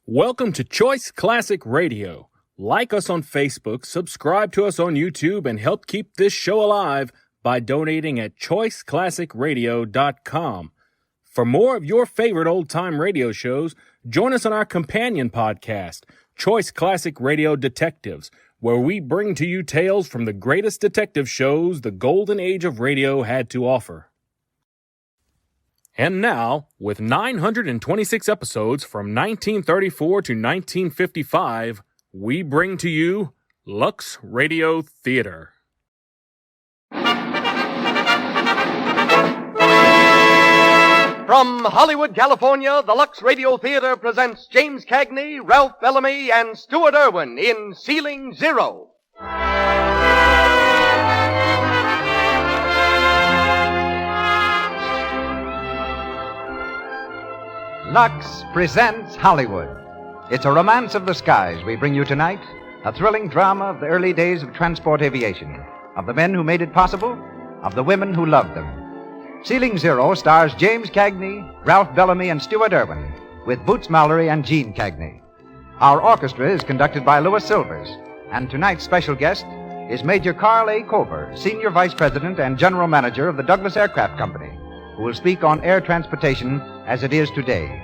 Welcome to Choice Classic Radio. Like us on Facebook, subscribe to us on YouTube, and help keep this show alive by donating at choiceclassicradio.com. For more of your favorite old-time radio shows, join us on our companion podcast, Choice Classic Radio Detectives, where we bring to you tales from the greatest detective shows the golden age of radio had to offer. And now, with 926 episodes from 1934 to 1955, we bring to you Lux Radio Theater. From Hollywood, California, the Lux Radio Theater presents James Cagney, Ralph Bellamy, and Stuart Irwin in Ceiling Zero. Lux presents Hollywood. It's a romance of the skies we bring you tonight, a thrilling drama of the early days of transport aviation, of the men who made it possible, of the women who loved them. Ceiling Zero stars James Cagney, Ralph Bellamy, and Stuart Irwin, with Boots Mallory and Gene Cagney. Our orchestra is conducted by Louis Silvers, and tonight's special guest is Major Carl A. Colber, Senior Vice President and General Manager of the Douglas Aircraft Company, who will speak on air transportation as it is today.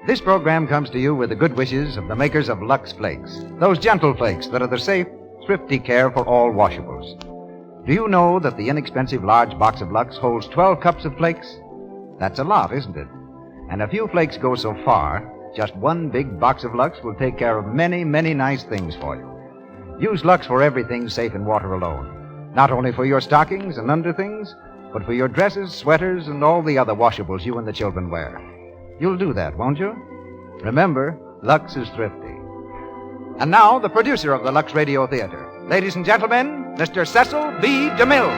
This program comes to you with the good wishes of the makers of Lux Flakes, those gentle flakes that are the safe, thrifty care for all washables. Do you know that the inexpensive large box of Lux holds 12 cups of flakes? That's a lot, isn't it? And a few flakes go so far, just one big box of Lux will take care of many, many nice things for you. Use Lux for everything safe in water alone. Not only for your stockings and underthings, but for your dresses, sweaters, and all the other washables you and the children wear. You'll do that, won't you? Remember, Lux is thrifty. And now, the producer of the Lux Radio Theater. Ladies and gentlemen, Mr. Cecil B. DeMille.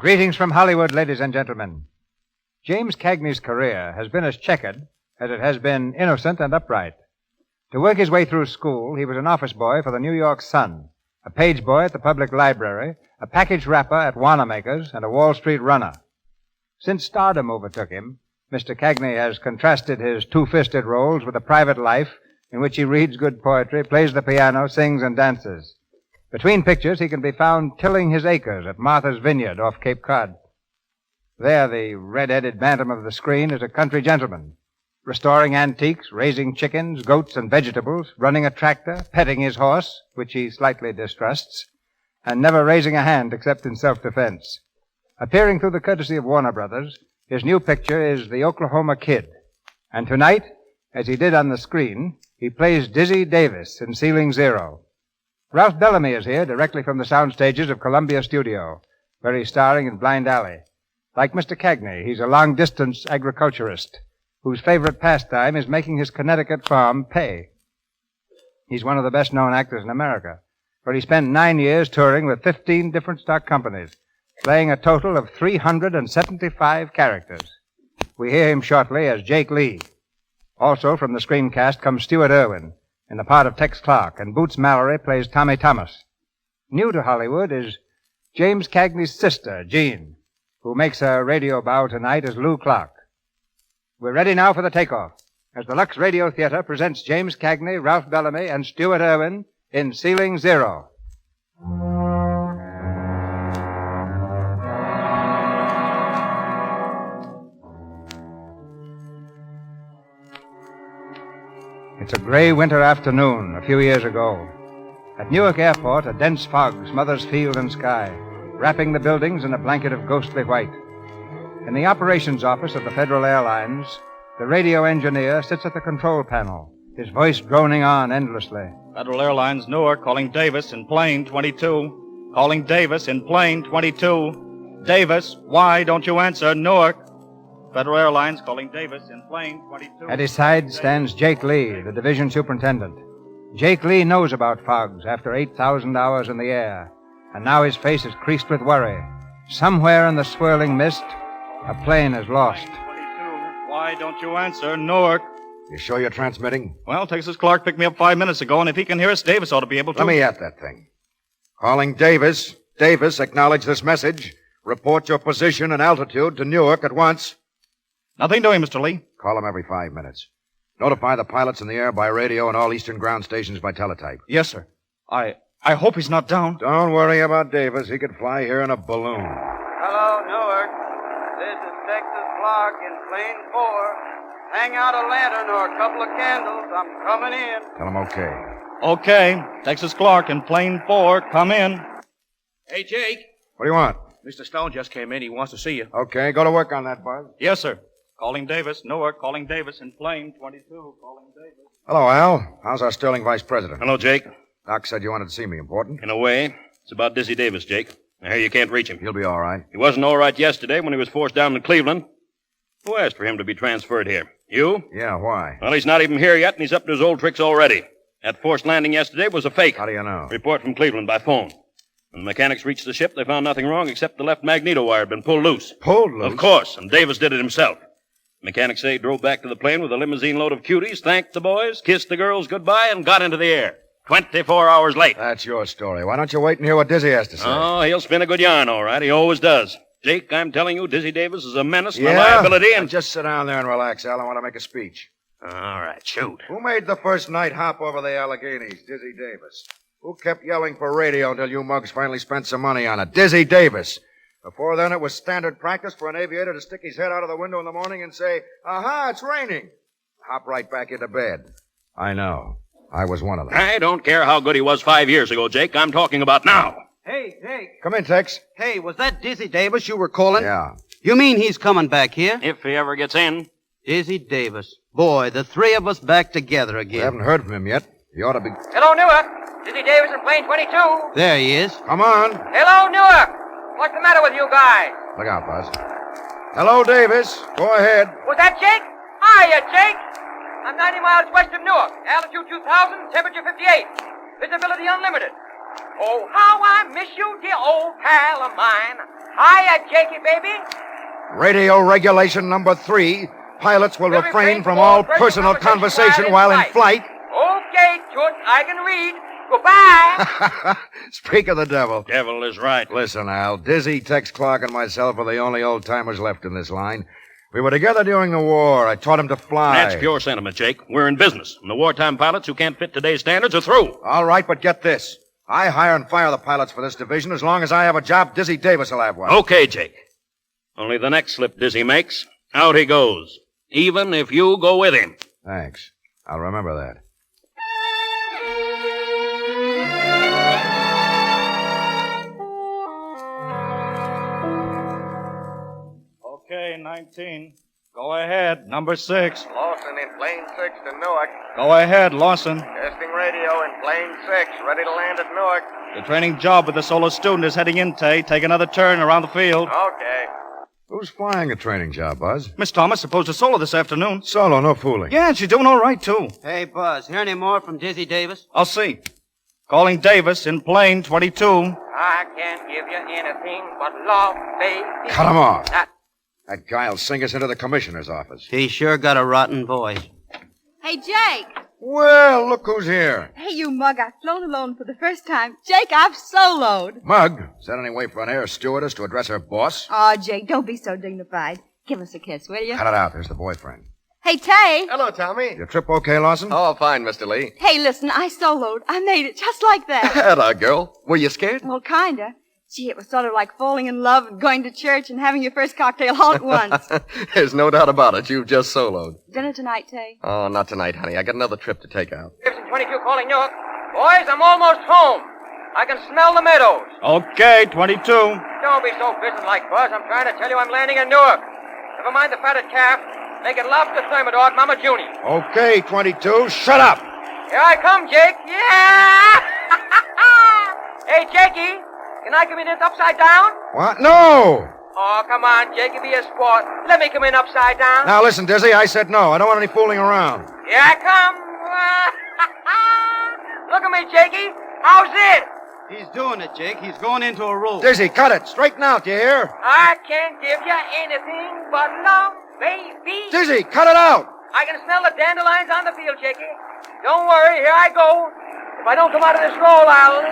Greetings from Hollywood, ladies and gentlemen. James Cagney's career has been as checkered as it has been innocent and upright. To work his way through school, he was an office boy for the New York Sun, a page boy at the public library, a package wrapper at Wanamaker's, and a Wall Street runner. Since stardom overtook him, Mr. Cagney has contrasted his two-fisted roles with a private life in which he reads good poetry, plays the piano, sings, and dances. Between pictures, he can be found tilling his acres at Martha's Vineyard off Cape Cod. There, the red-headed bantam of the screen is a country gentleman, restoring antiques, raising chickens, goats, and vegetables, running a tractor, petting his horse, which he slightly distrusts, and never raising a hand except in self-defense. Appearing through the courtesy of Warner Brothers, his new picture is The Oklahoma Kid. And tonight, as he did on the screen, he plays Dizzy Davis in Ceiling Zero. Ralph Bellamy is here directly from the sound stages of Columbia Studio, where he's starring in Blind Alley. Like Mr. Cagney, he's a long-distance agriculturist whose favorite pastime is making his Connecticut farm pay. He's one of the best-known actors in America, where he spent 9 years touring with 15 different stock companies, playing a total of 375 characters. We hear him shortly as Jake Lee. Also from the screencast comes Stuart Irwin in the part of Tex Clark, and Boots Mallory plays Tommy Thomas. New to Hollywood is James Cagney's sister, Jean, who makes her radio bow tonight as Lou Clark. We're ready now for the takeoff, as the Lux Radio Theater presents James Cagney, Ralph Bellamy, and Stuart Irwin in Ceiling Zero. It's a gray winter afternoon a few years ago. At Newark Airport, a dense fog smothers field and sky, wrapping the buildings in a blanket of ghostly white. In the operations office of the Federal Airlines, the radio engineer sits at the control panel, his voice droning on endlessly. Federal Airlines Newark calling Davis in plane 22. Calling Davis in plane 22. Davis, why don't you answer? Newark. Federal Airlines calling Davis in plane 22. At his side stands Jake Lee, the division superintendent. Jake Lee knows about fogs after 8,000 hours in the air, and now his face is creased with worry. Somewhere in the swirling mist, a plane is lost. Why don't you answer? Newark. You sure you're transmitting? Well, Texas Clark picked me up 5 minutes ago, and if he can hear us, Davis ought to be able to. Let me at that thing. Calling Davis. Davis, acknowledge this message. Report your position and altitude to Newark at once. Nothing doing, Mr. Lee. Call them every 5 minutes. Notify the pilots in the air by radio and all eastern ground stations by teletype. Yes, sir. I hope he's not down. Don't worry about Davis. He could fly here in a balloon. Hello, Newark. This is Texas Clark in plane 4. Hang out a lantern or a couple of candles. I'm coming in. Tell him okay. Okay. Texas Clark in plane 4. Come in. Hey, Jake. What do you want? Mr. Stone just came in. He wants to see you. Okay, go to work on that, Buzz. Yes, sir. Calling Davis. Newark. Calling Davis in plane 22. Calling Davis. Hello, Al. How's our Sterling vice president? Hello, Jake. Doc said you wanted to see me. Important? In a way, it's about Dizzy Davis, Jake. I hear you can't reach him. He'll be all right. He wasn't all right yesterday when he was forced down in Cleveland. Who asked for him to be transferred here? You? Yeah, why? Well, he's not even here yet, and he's up to his old tricks already. That forced landing yesterday was a fake. How do you know? Report from Cleveland by phone. When the mechanics reached the ship, they found nothing wrong except the left magneto wire had been pulled loose. Pulled loose? Of course, and Davis did it himself. Mechanics say he drove back to the plane with a limousine load of cuties, thanked the boys, kissed the girls goodbye, and got into the air. 24 hours late. That's your story. Why don't you wait and hear what Dizzy has to say? Oh, he'll spin a good yarn, all right. He always does. Jake, I'm telling you, Dizzy Davis is a menace and a liability, and... Just sit down there and relax, Al. I want to make a speech. All right, shoot. Who made the first night hop over the Alleghenies? Dizzy Davis. Who kept yelling for radio until you mugs finally spent some money on it? Dizzy Davis. Before then, it was standard practice for an aviator to stick his head out of the window in the morning and say, "Aha, it's raining." Hop right back into bed. I know. I was one of them. I don't care how good he was 5 years ago, Jake. I'm talking about now. Hey, Jake. Come in, Tex. Hey, was that Dizzy Davis you were calling? Yeah. You mean he's coming back here? If he ever gets in. Dizzy Davis. Boy, the three of us back together We again. haven't heard from him yet. He ought to be... Hello, Newark. Dizzy Davis in plane 22. There he is. Come on. Hello, Newark. What's the matter with you guys? Look out, Buzz. Hello, Davis. Go ahead. Was that Jake? Hiya, Jake. I'm 90 miles west of Newark. Altitude 2,000, temperature 58. Visibility unlimited. Oh, how I miss you, dear old pal of mine. Hiya, Jakey, baby. Radio regulation number 3. Pilots will refrain from all personal conversation while in flight. Okay, Toots, I can read. Goodbye. Speak of the devil. Devil is right. Listen, Al. Dizzy, Tex Clark, and myself are the only old-timers left in this line. We were together during the war. I taught him to fly. That's pure sentiment, Jake. We're in business, and the wartime pilots who can't fit today's standards are through. All right, but get this. I hire and fire the pilots for this division. As long as I have a job, Dizzy Davis will have one. Okay, Jake. Only the next slip Dizzy makes, out he goes. Even if you go with him. Thanks. I'll remember that. Okay, 19. Go ahead. Number 6. Lawson in plane 6 to Newark. Go ahead, Lawson. Testing radio in plane 6. Ready to land at Newark. The training job with the solo student is heading in, Tay. Take another turn around the field. Okay. Who's flying a training job, Buzz? Miss Thomas supposed to solo this afternoon. Solo, no fooling. Yeah, she's doing all right, too. Hey, Buzz, hear any more from Dizzy Davis? I'll see. Calling Davis in plane 22. I can't give you anything but love, baby. Cut him off. That guy'll sing us into the commissioner's office. He sure got a rotten voice. Hey, Jake. Well, look who's here. Hey, you mug, I've flown alone for the first time. Jake, I've soloed. Mug, is that any way for an air stewardess to address her boss? Oh, Jake, don't be so dignified. Give us a kiss, will you? Cut it out. There's the boyfriend. Hey, Tay. Hello, Tommy. Your trip okay, Lawson? Oh, fine, Mr. Lee. Hey, listen, I soloed. I made it just like that. Hello, girl. Were you scared? Well, kinda. Gee, it was sort of like falling in love and going to church and having your first cocktail all at once. There's no doubt about it. You've just soloed. Dinner tonight, Tay? Oh, not tonight, honey. I got another trip to take out. 22 calling Newark. Boys, I'm almost home. I can smell the meadows. Okay, 22. Don't be so businesslike, Buzz. I'm trying to tell you I'm landing in Newark. Never mind the fatted calf. Make it lobster thermidor, Mama Junie. Okay, 22. Shut up. Here I come, Jake. Yeah! Hey, Jakey. Can I come in upside down? What? No! Oh, come on, Jakey. Be a sport. Let me come in upside down. Now, listen, Dizzy, I said no. I don't want any fooling around. Here I come. Look at me, Jakey. How's it? He's doing it, Jake. He's going into a roll. Dizzy, cut it. Straighten out, do you hear? I can't give you anything but love, baby. Dizzy, cut it out. I can smell the dandelions on the field, Jakey. Don't worry, here I go. If I don't come out of this roll, I'll...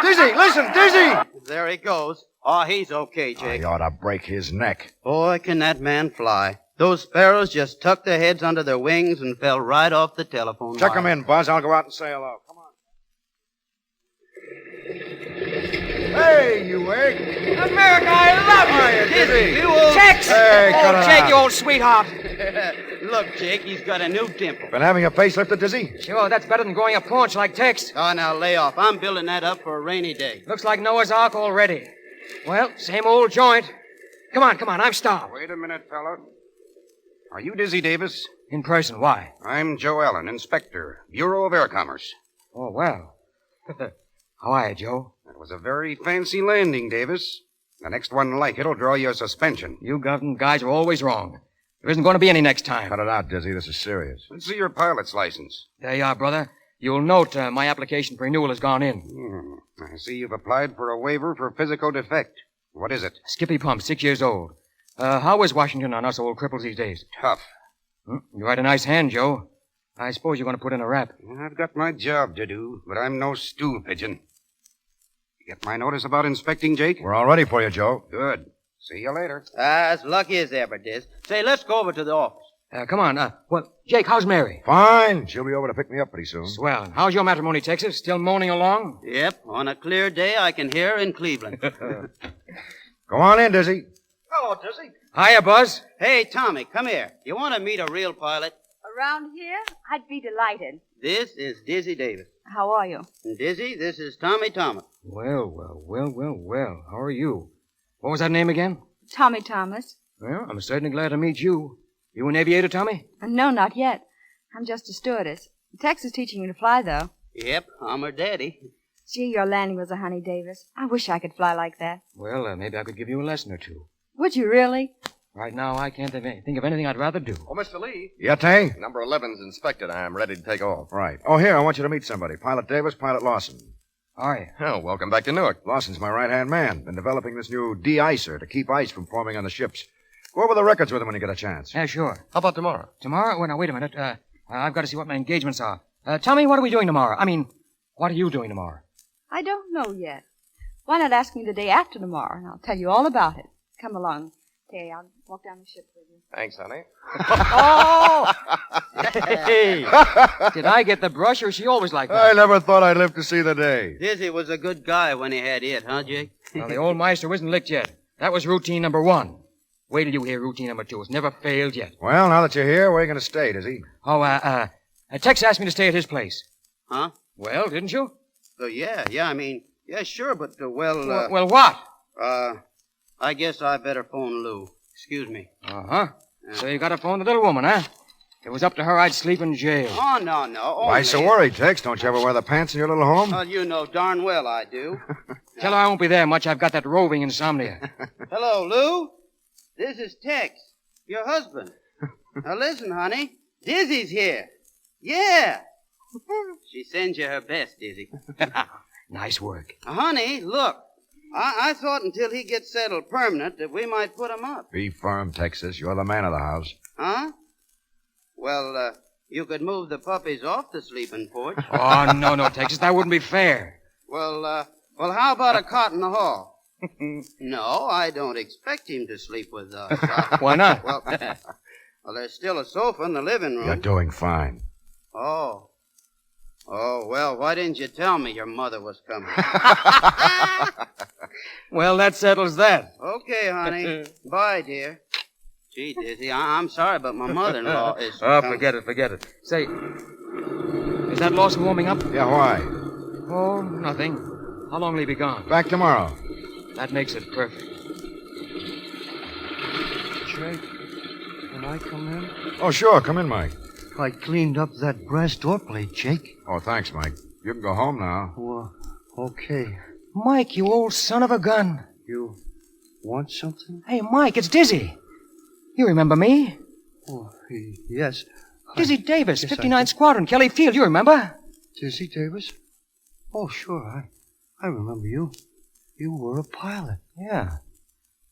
Dizzy, listen, Dizzy! There he goes. Oh, he's okay, Jake. He ought to break his neck. Boy, can that man fly. Those sparrows just tucked their heads under their wings and fell right off the telephone Check wire. him in, Buzz. I'll go out and say hello. Come on. Hey, you egg. America, I love you. Dizzy. You old... Tex! Hey, cut it Jake, out. you old sweetheart. Look, Jake, he's got a new dimple. Been having your face lifted, Dizzy? Sure, that's better than growing a paunch like Tex. Oh, now lay off. I'm building that up for a rainy day. Looks like Noah's Ark already. Well, same old joint. Come on, I'm starved. Wait a minute, fella. Are you Dizzy Davis? In person, why? I'm Joe Allen, Inspector, Bureau of Air Commerce. Oh, well. How are you, Joe? That was a very fancy landing, Davis. The next one like it'll draw you a suspension. You government guys are always wrong. There isn't going to be any next time. Cut it out, Dizzy. This is serious. Let's see your pilot's license. There you are, brother. You'll note my application for renewal has gone in. I see you've applied for a waiver for physical defect. What is it? Skippy Pump, 6 years old. How is Washington on us old cripples these days? Tough. You had a nice hand, Joe. I suppose you're going to put in a rap. I've got my job to do, but I'm no stool pigeon. You get my notice about inspecting, Jake? We're all ready for you, Joe. Good. See you later. As lucky as ever, Diz. Say, let's go over to the office. Come on. Well, Jake, how's Mary? Fine. She'll be over to pick me up pretty soon. Swell. How's your matrimony, Texas? Still moaning along? Yep, on a clear day, I can hear her in Cleveland. Go on in, Dizzy. Hello, Dizzy. Hiya, Buzz. Hey, Tommy, come here. You want to meet a real pilot? Around here, I'd be delighted. This is Dizzy Davis. How are you? And Dizzy, this is Tommy Thomas. Well. How are you? What was that name again? Tommy Thomas. Well, I'm certainly glad to meet you. You an aviator, Tommy? No, not yet. I'm just a stewardess. Tex is teaching me to fly, though. Yep, I'm her daddy. Gee, your landing was a honey, Davis. I wish I could fly like that. Well, maybe I could give you a lesson or two. Would you really? Right now, I can't think of anything I'd rather do. Oh, Mr. Lee. Yeah, Tay? Number 11's inspected. I'm ready to take off. Right. Oh, here, I want you to meet somebody. Pilot Davis, Pilot Lawson. All right. Oh, welcome back to Newark. Lawson's my right-hand man. Been developing this new de-icer to keep ice from forming on the ships. Go over the records with him when you get a chance. Yeah, sure. How about tomorrow? Tomorrow? Well, now, wait a minute. I've got to see what my engagements are. Tommy, what are we doing tomorrow? I mean, what are you doing tomorrow? I don't know yet. Why not ask me the day after tomorrow, and I'll tell you all about it. Come along, Tay. I'll walk down the ship with you. Thanks, honey. Oh! Hey! Did I get the brush, or is she always like that? I never thought I'd live to see the day. Dizzy was a good guy when he had it, huh, Jake? Well, the old Meister isn't licked yet. That was routine number 1. Wait till you hear routine number 2. It's never failed yet. Well, now that you're here, where are you going to stay, Dizzy? Oh, Tex asked me to stay at his place. Huh? Well, didn't you? Yeah, sure, but, well, Well, what? I guess I better phone Lou. Excuse me. Uh-huh. So you got to phone the little woman, huh? If it was up to her, I'd sleep in jail. Oh, no. Why so worried, Tex? Don't you ever wear the pants in your little home? Well, you know darn well I do. Tell her I won't be there much. I've got that roving insomnia. Hello, Lou. This is Tex, your husband. Now listen, honey. Dizzy's here. Yeah. She sends you her best, Dizzy. Nice work. Honey, look. I thought until he gets settled permanent that we might put him up. Be firm, Texas. You're the man of the house. Huh? Well, you could move the puppies off the sleeping porch. Oh, no, Texas. That wouldn't be fair. Well, how about a cot in the hall? No, I don't expect him to sleep with us. Why not? Well, there's still a sofa in the living room. You're doing fine. Oh, well, why didn't you tell me your mother was coming? Well, that settles that. Okay, honey. Bye, dear. Gee, Dizzy, I'm sorry, but my mother-in-law is... Oh, forget it. Say, is that Lawson warming up? Yeah, why? Oh, nothing. How long will he be gone? Back tomorrow. That makes it perfect. Jake, can I come in? Oh, sure. Come in, Mike. I cleaned up that brass door plate, Jake. Oh, thanks, Mike. You can go home now. Well, okay. Mike, you old son of a gun. You want something? Hey, Mike, it's Dizzy. You remember me? Oh, yes. Dizzy Davis, yes, 59th Squadron, Kelly Field. You remember? Dizzy Davis? Oh, sure. I remember you. You were a pilot. Yeah.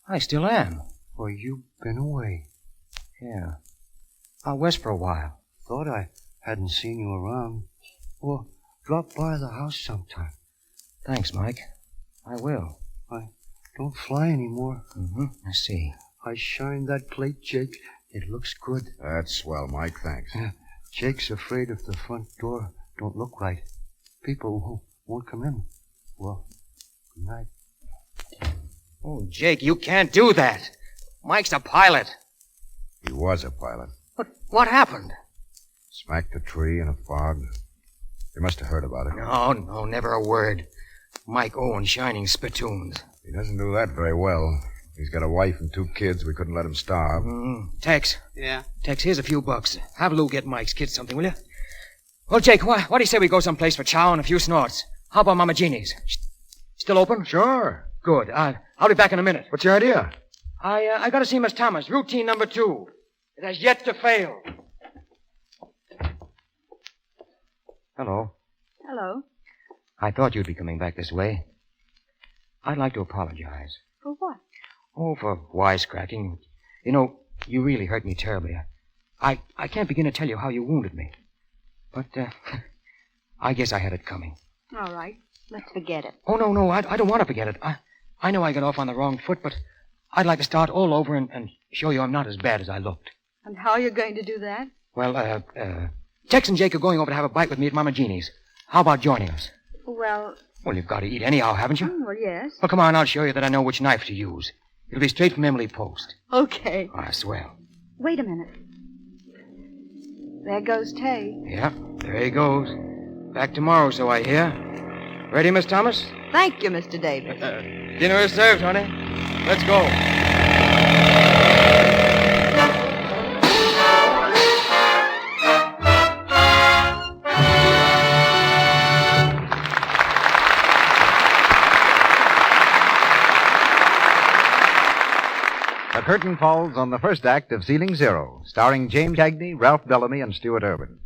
I still am. Well, you've been away. Yeah. Out west for a while. Thought I hadn't seen you around. Well, drop by the house sometime. Thanks, Mike. I will. don't fly anymore. Mm-hmm. I see. I shined that plate, Jake. It looks good. That's swell, Mike. Thanks. Jake's afraid if the front door don't look right, people won't come in. Well, good night. Oh, Jake, you can't do that. Mike's a pilot. He was a pilot. But what happened? Smacked a tree in a fog. You must have heard about it. No, never a word. Mike Owen shining spittoons. He doesn't do that very well. He's got a wife and 2 kids. We couldn't let him starve. Tex. Yeah? Tex, here's a few bucks. Have Lou get Mike's kids something, will you? Well, Jake, what do you say we go someplace for chow and a few snorts? How about Mama Jeannie's? Still open? Sure. Good. I'll be back in a minute. What's your idea? I got to see Miss Thomas. Routine number 2. It has yet to fail. Hello. Hello. I thought you'd be coming back this way. I'd like to apologize. For what? Oh, for wisecracking. You know, you really hurt me terribly. I can't begin to tell you how you wounded me. But, I guess I had it coming. All right. Let's forget it. Oh, no, I don't want to forget it. I know I got off on the wrong foot, but I'd like to start all over and show you I'm not as bad as I looked. And how are you going to do that? Well, Tex and Jake are going over to have a bite with me at Mama Jeannie's. How about joining us? Well... Well, you've got to eat anyhow, haven't you? Well, yes. Well, come on, I'll show you that I know which knife to use. It'll be straight from Emily Post. Okay. Swell. Wait a minute. There goes Tay. Yeah, there he goes. Back tomorrow, so I hear. Ready, Miss Thomas? Thank you, Mr. Davis. Dinner is served, honey. Let's go. The curtain falls on the first act of Ceiling Zero, starring James Cagney, Ralph Bellamy, and Stuart Irwin.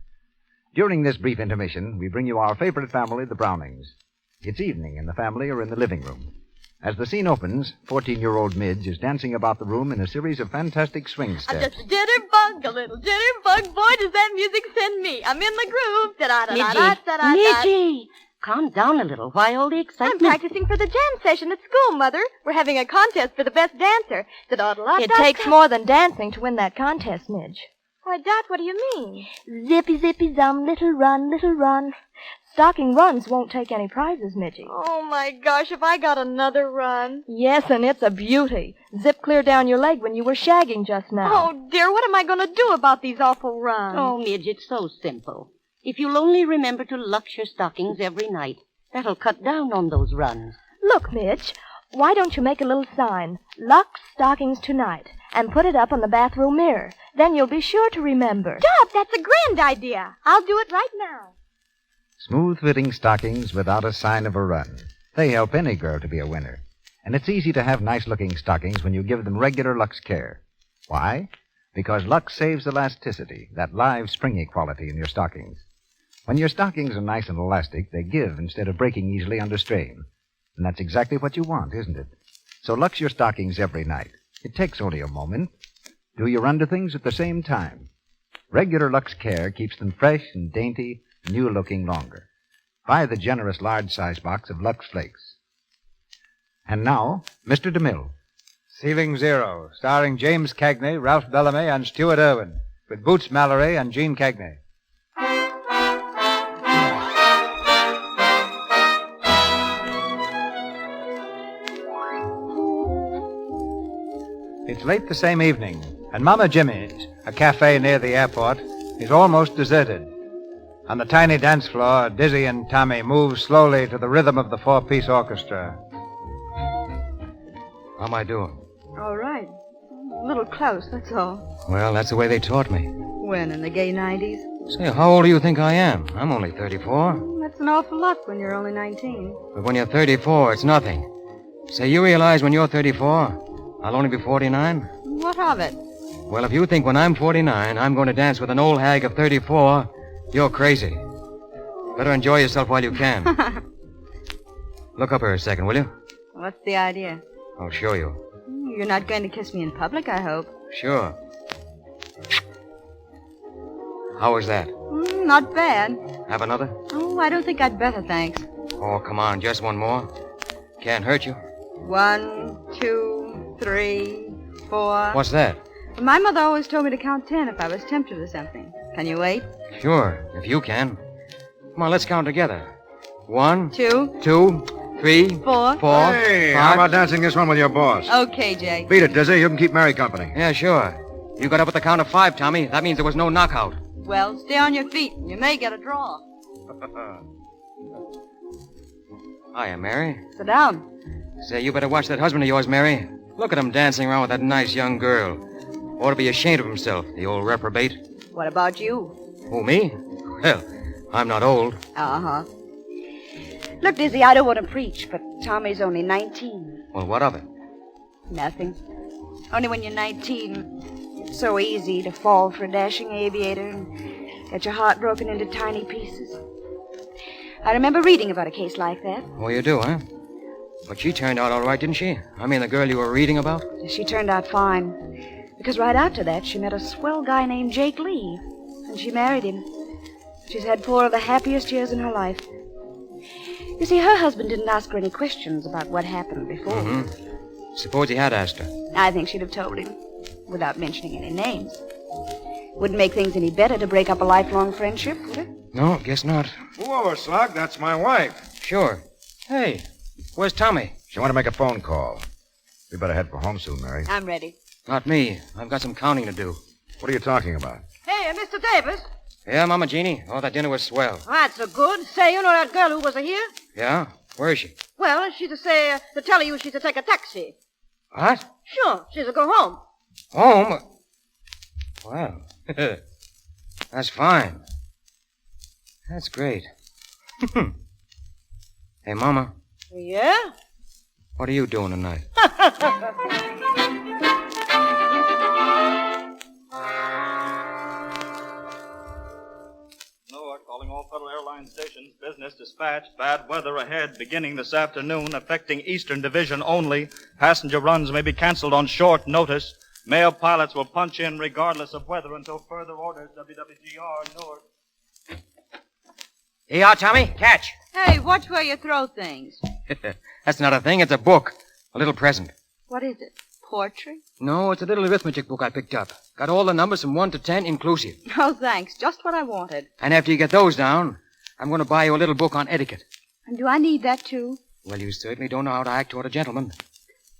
During this brief intermission, we bring you our favorite family, the Brownings. It's evening, and the family are in the living room. As the scene opens, 14-year-old Midge is dancing about the room in a series of fantastic swing steps. I'm just a jitterbug, a little jitterbug. Boy, does that music send me. I'm in the groove. Da-da-da-da-da-da-da. Midgie, calm down a little. Why all the excitement? I'm practicing for the jam session at school, Mother. We're having a contest for the best dancer. It takes more than dancing to win that contest, Midge. Why, Dot, what do you mean? Zippy, zippy, zum, little run, little run. Stocking runs won't take any prizes, Midgie. Oh, my gosh, if I got another run. Yes, and it's a beauty. Zip clear down your leg when you were shagging just now. Oh, dear, what am I going to do about these awful runs? Oh, Midge, it's so simple. If you'll only remember to lux your stockings every night, that'll cut down on those runs. Look, Midge, why don't you make a little sign, Lux Stockings Tonight, and put it up on the bathroom mirror? Then you'll be sure to remember. Dot, that's a grand idea. I'll do it right now. Smooth-fitting stockings without a sign of a run. They help any girl to be a winner. And it's easy to have nice-looking stockings when you give them regular Lux care. Why? Because Lux saves elasticity, that live, springy quality in your stockings. When your stockings are nice and elastic, they give instead of breaking easily under strain. And that's exactly what you want, isn't it? So Lux your stockings every night. It takes only a moment. Do your under things at the same time. Regular Lux care keeps them fresh and dainty, new-looking longer. Buy the generous large-size box of Lux Flakes. And now, Mr. DeMille. Ceiling Zero, starring James Cagney, Ralph Bellamy, and Stuart Irwin, with Boots Mallory and Gene Cagney. It's late the same evening, and Mama Jimmy's, a cafe near the airport, is almost deserted. On the tiny dance floor, Dizzy and Tommy move slowly to the rhythm of the four-piece orchestra. How am I doing? All right. A little close, that's all. Well, that's the way they taught me. When, in the gay 90s? Say, how old do you think I am? I'm only 34. That's an awful lot when you're only 19. But when you're 34, it's nothing. Say, you realize when you're 34, I'll only be 49? What of it? Well, if you think when I'm 49, I'm going to dance with an old hag of 34, you're crazy. Better enjoy yourself while you can. Look up here a second, will you? What's the idea? I'll show you. You're not going to kiss me in public, I hope. Sure. How was that? Not bad. Have another? Oh, I don't think I'd better, thanks. Oh, come on, just one more. Can't hurt you. 1, 2, 3, 4. What's that? My mother always told me to count 10 if I was tempted or something. Can you wait? Sure, if you can. Come on, let's count together. 1, 2, 2, 3, 4. 4. Hey, 5. how about dancing this one with your boss? Okay, Jake. Beat it, Dizzy. You can keep Mary company. Yeah, sure. You got up at the count of 5, Tommy. That means there was no knockout. Well, stay on your feet. You may get a draw. Hiya, Mary. Sit down. Say, you better watch that husband of yours, Mary. Look at him dancing around with that nice young girl. Ought to be ashamed of himself, the old reprobate. What about you? Who, me? Well, I'm not old. Uh-huh. Look, Dizzy, I don't want to preach, but Tommy's only 19. Well, what of it? Nothing. Only when you're 19, it's so easy to fall for a dashing aviator and get your heart broken into tiny pieces. I remember reading about a case like that. Oh, you do, huh? But she turned out all right, didn't she? I mean, the girl you were reading about? She turned out fine. Because right after that, she met a swell guy named Jake Lee. And she married him. She's had 4 of the happiest years in her life. You see, her husband didn't ask her any questions about what happened before. Mm-hmm. Suppose he had asked her. I think she'd have told him, without mentioning any names. Wouldn't make things any better to break up a lifelong friendship, would it? No, guess not. Move over, Slug. That's my wife. Sure. Hey, where's Tommy? She wanted to make a phone call. We better head for home soon, Mary. I'm ready. Not me. I've got some counting to do. What are you talking about? Hey, Mr. Davis. Yeah, Mama Jeannie? Oh, that dinner was swell. That's so good. Say, you know that girl who was here? Yeah? Where is she? Well, she's to tell you she's to take a taxi. What? Sure, she's to go home. Home? Well, that's fine. That's great. Hey, Mama, Yeah? what are you doing tonight? Newark, calling all Federal Airlines stations. Business dispatch. Bad weather ahead beginning this afternoon, affecting Eastern Division only. Passenger runs may be canceled on short notice. Male pilots will punch in regardless of weather until further orders. WWGR, Newark. Here you are, Tommy. Catch. Hey, watch where you throw things. That's not a thing. It's a book. A little present. What is it? Poetry? No, it's a little arithmetic book I picked up. Got all the numbers from 1 to 10 inclusive. Oh, thanks. Just what I wanted. And after you get those down, I'm going to buy you a little book on etiquette. And do I need that, too? Well, you certainly don't know how to act toward a gentleman.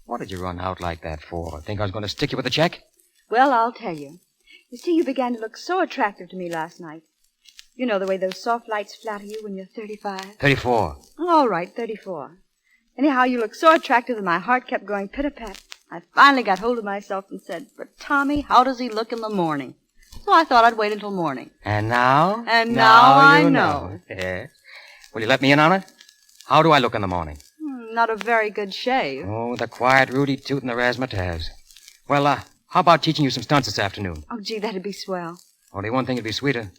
What did you run out like that for? Think I was going to stick you with a check? Well, I'll tell you. You see, you began to look so attractive to me last night. You know the way those soft lights flatter you when you're 35? 34. All right, 34. Anyhow, you looked so attractive that my heart kept going pit-a-pat. I finally got hold of myself and said, "But Tommy, how does he look in the morning?" So I thought I'd wait until morning. And now? And now I you know. Yes. Will you let me in on it? How do I look in the morning? Not a very good shave. Oh, the quiet Rudy Toot and the razzmatazz. Well, how about teaching you some stunts this afternoon? Oh, gee, that'd be swell. Only one thing would be sweeter.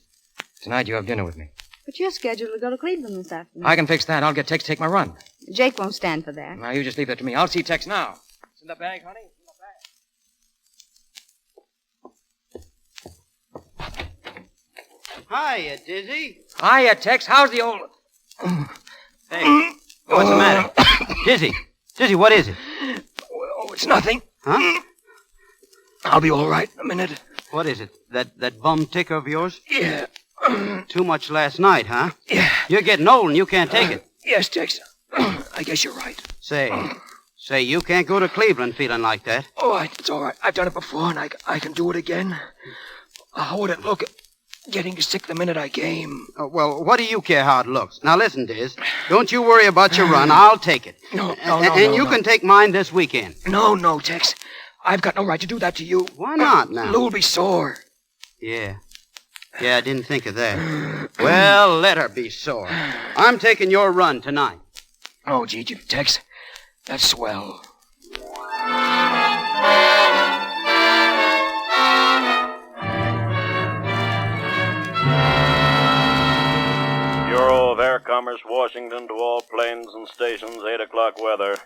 Tonight you have dinner with me. But you're scheduled to go to Cleveland this afternoon. I can fix that. I'll get Tex to take my run. Jake won't stand for that. Now, you just leave that to me. I'll see Tex now. It's in the bag, honey. Hiya, Dizzy. Hiya, Tex. How's the old... Hey, what's the matter? Dizzy. Dizzy, what is it? Oh, it's nothing. Huh? I'll be all right in a minute. What is it? That bum ticker of yours? Yeah. Too much last night, huh? Yeah. You're getting old and you can't take it. Yes, Tex. I guess you're right. Say, you can't go to Cleveland feeling like that. Oh, it's all right. I've done it before, and I can do it again. How would it look getting sick the minute I came? Well, what do you care how it looks? Now, listen, Diz. Don't you worry about your run. I'll take it. No, And you can take mine this weekend. No, Tex. I've got no right to do that to you. Why not, now? Lou'll be sore. Yeah, I didn't think of that. Well, let her be sore. I'm taking your run tonight. Oh, gee, Tex. That's swell. Bureau of Air Commerce, Washington, to all planes and stations, 8 o'clock weather.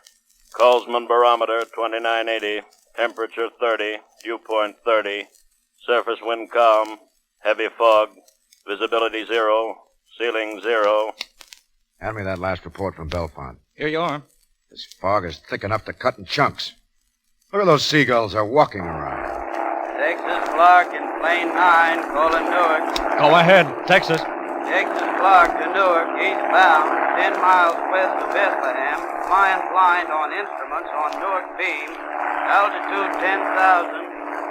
Colsman barometer, 2980. Temperature, 30. Dew point, 30. Surface wind calm. Heavy fog. Visibility 0. Ceiling 0. Hand me that last report from Belfont. Here you are. This fog is thick enough to cut in chunks. Look at those seagulls. They're walking around. Texas Clark in plane 9, calling Newark. Go ahead, Texas. Texas Clark to Newark, eastbound, 10 miles west of Bethlehem. Flying blind on instruments on Newark beam. Altitude 10,000.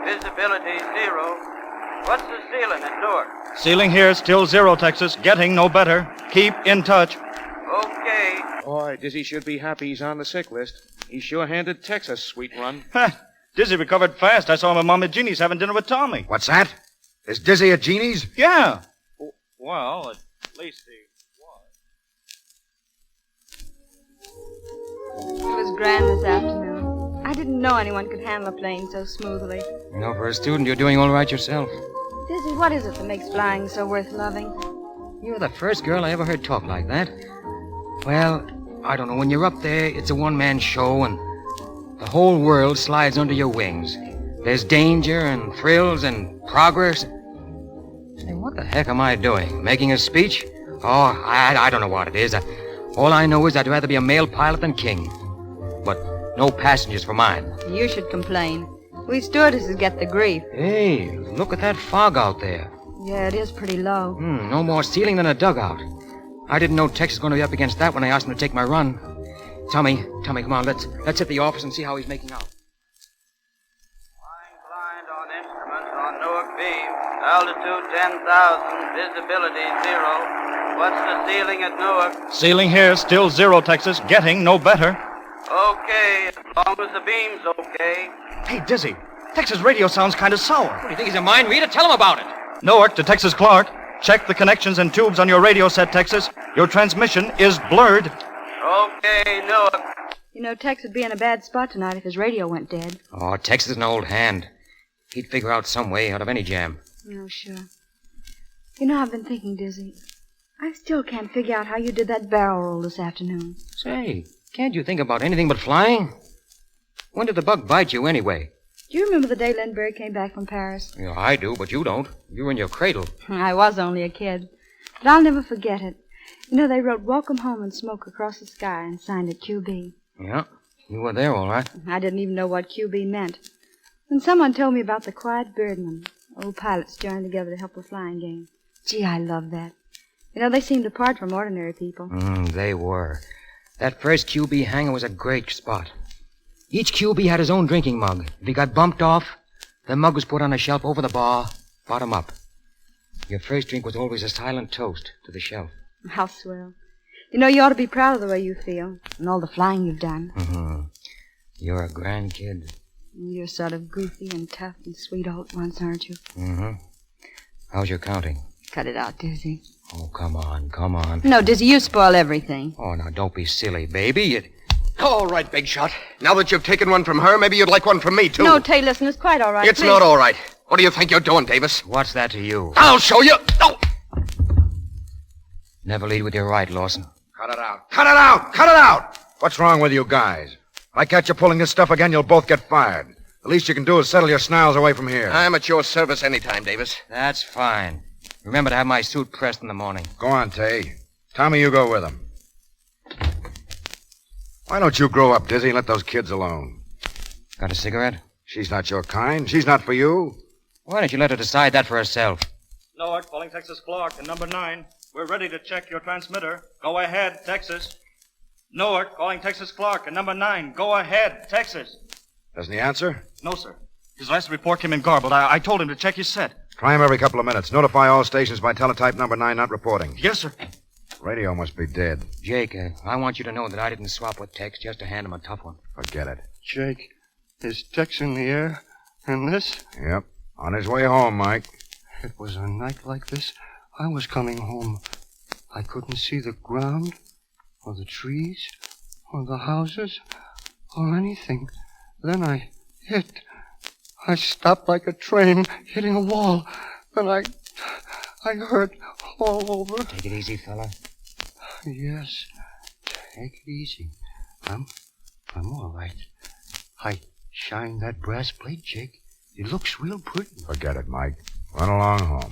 Visibility 0. What's the ceiling at Newark? Ceiling here still 0, Texas. Getting no better. Keep in touch. Okay. Boy, Dizzy should be happy he's on the sick list. He sure handed Tex a sweet run. Dizzy recovered fast. I saw him at Mama Jeannie's having dinner with Tommy. What's that? Is Dizzy at Jeannie's? Yeah. Well, at least he It was grand this afternoon. I didn't know anyone could handle a plane so smoothly. You know, for a student, you're doing all right yourself. Dizzy, what is it that makes flying so worth loving? You're the first girl I ever heard talk like that. Well, I don't know. When you're up there, it's a one-man show, and the whole world slides under your wings. There's danger and thrills and progress. Hey, what the heck am I doing? Making a speech? Oh, I don't know what it is. All I know is I'd rather be a male pilot than king. But no passengers for mine. You should complain. We stewardesses get the grief. Hey, look at that fog out there. Yeah, it is pretty low. No more ceiling than a dugout. I didn't know Tex was going to be up against that when I asked him to take my run. Tommy, come on, let's hit the office and see how he's making out. Flying blind on instruments on Newark beam. Altitude 10,000. Visibility 0. What's the ceiling at Newark? Ceiling here still 0, Texas. Getting no better. Okay, as long as the beam's okay. Hey, Dizzy. Texas radio sounds kind of sour. What do you think he's a mind reader? Tell him about it. Newark to Texas Clark. Check the connections and tubes on your radio set, Texas. Your transmission is blurred. Okay, Newark. You know, Tex would be in a bad spot tonight if his radio went dead. Oh, Tex is an old hand. He'd figure out some way out of any jam. Oh, sure. You know, I've been thinking, Dizzy. I still can't figure out how you did that barrel roll this afternoon. Say, can't you think about anything but flying? When did the bug bite you anyway? Do you remember the day Lindbergh came back from Paris? Yeah, I do, but you don't. You were in your cradle. I was only a kid. But I'll never forget it. You know, they wrote Welcome Home in smoke across the sky and signed it QB. Yeah, you were there, all right. I didn't even know what QB meant. When someone told me about the Quiet Birdman, old pilots joined together to help a flying game. Gee, I love that. You know, they seemed apart from ordinary people. They were. That first QB hangar was a great spot. Each QB had his own drinking mug. If he got bumped off, the mug was put on a shelf over the bar, bottom up. Your first drink was always a silent toast to the shelf. How swell. You know, you ought to be proud of the way you feel and all the flying you've done. You're a grand kid. You're sort of goofy and tough and sweet all at once, aren't you? How's your counting? Cut it out, Dizzy. Oh, come on. No, Dizzy, you spoil everything. Oh, now, don't be silly, baby. All right, big shot. Now that you've taken one from her, maybe you'd like one from me, too. No, Tay, listen, it's quite all right. It's please. not all right. What do you think you're doing, Davis? What's that to you? I'll show you. Oh! Never lead with your right, Lawson. Cut it out. Cut it out! Cut it out! What's wrong with you guys? If I catch you pulling this stuff again, you'll both get fired. The least you can do is settle your snarls away from here. I'm at your service anytime, Davis. That's fine. Remember to have my suit pressed in the morning. Go on, Tay. Tommy, you go with him. Why don't you grow up, Dizzy, and let those kids alone? Got a cigarette? She's not your kind. She's not for you. Why don't you let her decide that for herself? Newark, calling Texas Clark and number 9. We're ready to check your transmitter. Go ahead, Texas. Newark, calling Texas Clark and number 9. Go ahead, Texas. Doesn't he answer? No, sir. His last report came in garbled. I told him to check his set. Try him every couple of minutes. Notify all stations by teletype number 9 not reporting. Yes, sir. Radio must be dead. Jake, I want you to know that I didn't swap with Tex just to hand him a tough one. Forget it. Jake, is Tex in the air? And this? Yep. On his way home, Mike. It was a night like this. I was coming home. I couldn't see the ground, or the trees, or the houses, or anything. Then I hit. I stopped like a train hitting a wall. Then I hurt all over. Take it easy, fella. Yes, take it easy. I'm all right. I shined that brass plate, Jake. It looks real pretty. Forget it, Mike. Run along home.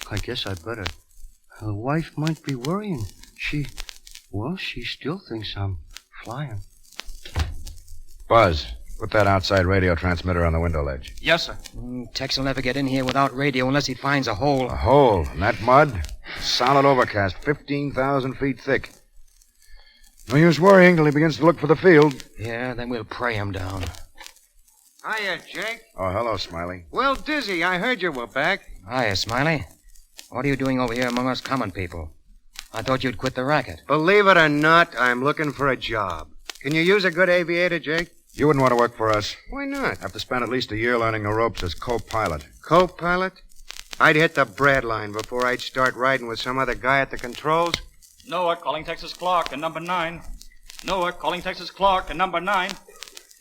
I guess I'd better. The wife might be worrying. She still thinks I'm flying. Buzz, put that outside radio transmitter on the window ledge. Yes, sir. Tex will never get in here without radio unless he finds a hole. A hole in that mud? Solid overcast, 15,000 feet thick. No use worrying till he begins to look for the field. Yeah, then we'll pray him down. Hiya, Jake. Oh, hello, Smiley. Well, Dizzy, I heard you were back. Hiya, Smiley. What are you doing over here among us common people? I thought you'd quit the racket. Believe it or not, I'm looking for a job. Can you use a good aviator, Jake? You wouldn't want to work for us. Why not? Have to spend at least a year learning the ropes as co-pilot. Co-pilot? I'd hit the bread line before I'd start riding with some other guy at the controls. Newark, calling Texas Clark, and number 9. Newark, calling Texas Clark, and number 9.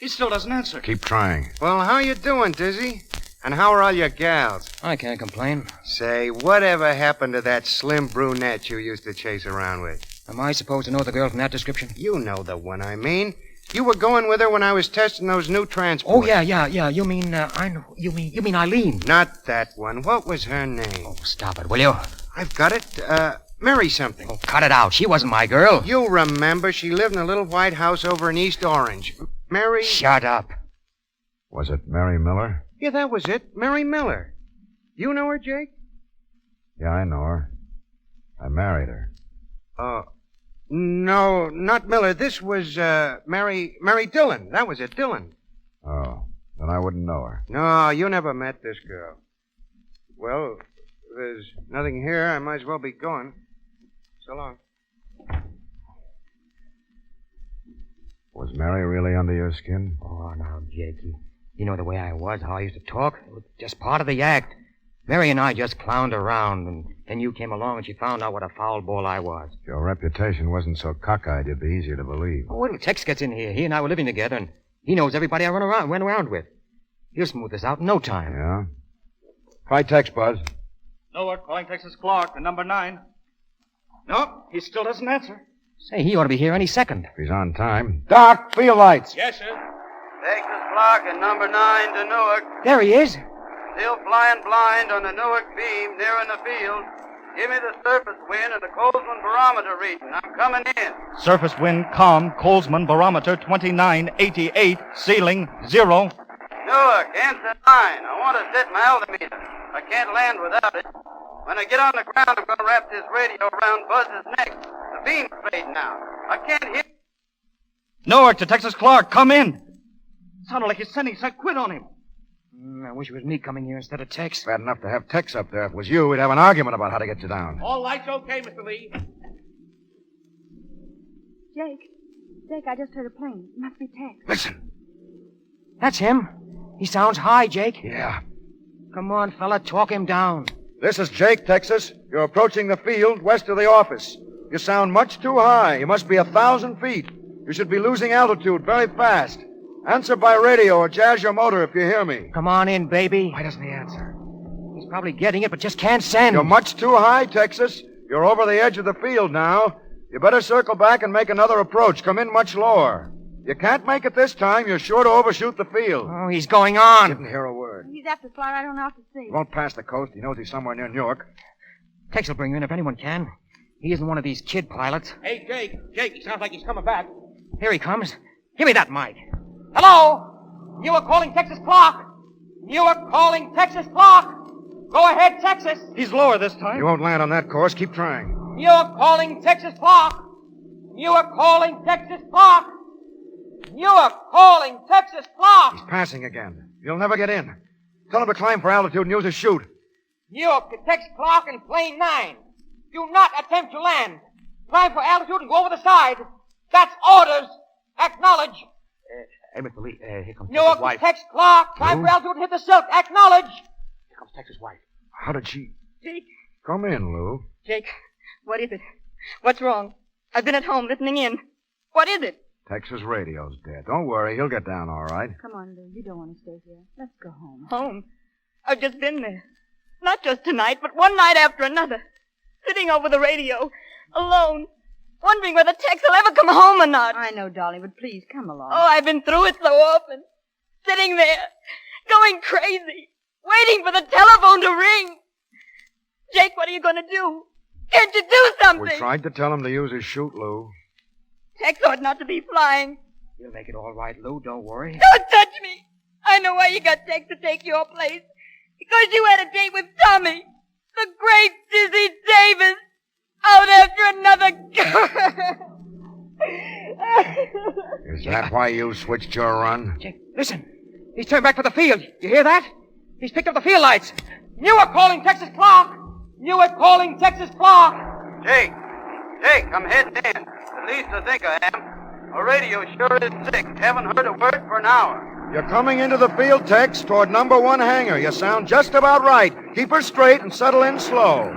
He still doesn't answer. Keep trying. Well, how you doing, Dizzy? And how are all your gals? I can't complain. Say, whatever happened to that slim brunette you used to chase around with? Am I supposed to know the girl from that description? You know the one I mean. You were going with her when I was testing those new transports. Oh, yeah. You mean, I know. You mean Eileen. Not that one. What was her name? Oh, stop it, will you? I've got it. Mary something. Oh, cut it out. She wasn't my girl. You remember, she lived in a little white house over in East Orange. Mary... Shut up. Was it Mary Miller? Yeah, that was it. Mary Miller. You know her, Jake? Yeah, I know her. I married her. No, not Miller. This was, Mary Dillon. That was it, Dillon. Oh, then I wouldn't know her. No, you never met this girl. Well, if there's nothing here, I might as well be going. So long. Was Mary really under your skin? Oh, now, Jake, you know the way I was, how I used to talk. It was just part of the act. Mary and I just clowned around, and then you came along and she found out what a foul ball I was. If your reputation wasn't so cockeyed, it'd be easier to believe. Oh, wait till Tex gets in here. He and I were living together, and he knows everybody I went around with. He'll smooth this out in no time. Yeah? Try Tex, Buzz. Newark, calling Texas Clark, and number 9. Nope, he still doesn't answer. Say, he ought to be here any second. If he's on time. Doc, field lights. Yes, sir. Texas Clark and number 9 to Newark. There he is. Still flying blind on the Newark beam near in the field. Give me the surface wind and the Colesman barometer reading. I'm coming in. Surface wind calm, Colesman barometer 2988, ceiling 0. Newark, answer 9. I want to set my altimeter. I can't land without it. When I get on the ground, I'm going to wrap this radio around Buzz's neck. The beam's fading out. I can't hear. Newark to Texas Clark, come in. Sounded like his sending, so I quit on him. I wish it was me coming here instead of Tex. Bad enough to have Tex up there. If it was you, we'd have an argument about how to get you down. All lights okay, Mr. Lee? Jake, I just heard a plane. It must be Tex. Listen. That's him. He sounds high, Jake. Yeah. Come on, fella, talk him down. This is Jake, Texas. You're approaching the field west of the office. You sound much too high. You must be 1,000 feet. You should be losing altitude very fast. Answer by radio or jazz your motor if you hear me. Come on in, baby. Why doesn't he answer? He's probably getting it, but just can't send. You're much too high, Texas. You're over the edge of the field now. You better circle back and make another approach. Come in much lower. You can't make it this time. You're sure to overshoot the field. Oh, he's going on. Didn't hear a word. He's after fly right on out to sea. He won't pass the coast. He knows he's somewhere near New York. Tex will bring him in if anyone can. He isn't one of these kid pilots. Hey, Jake, he sounds like he's coming back. Here he comes. Give me that mic. Hello? You are calling Texas Clark. You are calling Texas Clark. Go ahead, Texas. He's lower this time. You won't land on that course. Keep trying. You are calling Texas Clark. You are calling Texas Clark. You are calling Texas Clark. He's passing again. You'll never get in. Tell him to climb for altitude and use his chute. New York to Tex Clark and plane 9. Do not attempt to land. Climb for altitude and go over the side. That's orders. Acknowledge. Hey, Mr. Lee, here comes New York Texas' wife. to Tex Clark. Climb for altitude and hit the silk. Acknowledge. Here comes Texas' wife. How did she... Jake. Come in, Lou. Jake, what is it? What's wrong? I've been at home listening in. What is it? Texas radio's dead. Don't worry. He'll get down all right. Come on, Lou. You don't want to stay here. Let's go home. Home? I've just been there. Not just tonight, but one night after another. Sitting over the radio, alone, wondering whether Tex will ever come home or not. I know, darling, but please come along. Oh, I've been through it so often. Sitting there, going crazy, waiting for the telephone to ring. Jake, what are you going to do? Can't you do something? We tried to tell him to use his chute, Lou. Tex ought not to be flying. You'll make it all right, Lou. Don't worry. Don't touch me. I know why you got Tex to take your place. Because you had a date with Tommy, the great Dizzy Davis, out after another girl. Is that why you switched your run? Jake, listen. He's turned back for the field. You hear that? He's picked up the field lights. Newark calling Texas Clark. Newark calling Texas Clark. Jake, I'm heading in. At least I think I am. A radio sure is sick. Haven't heard a word for an hour. You're coming into the field, Tex, toward number 1 hangar. You sound just about right. Keep her straight and settle in slow.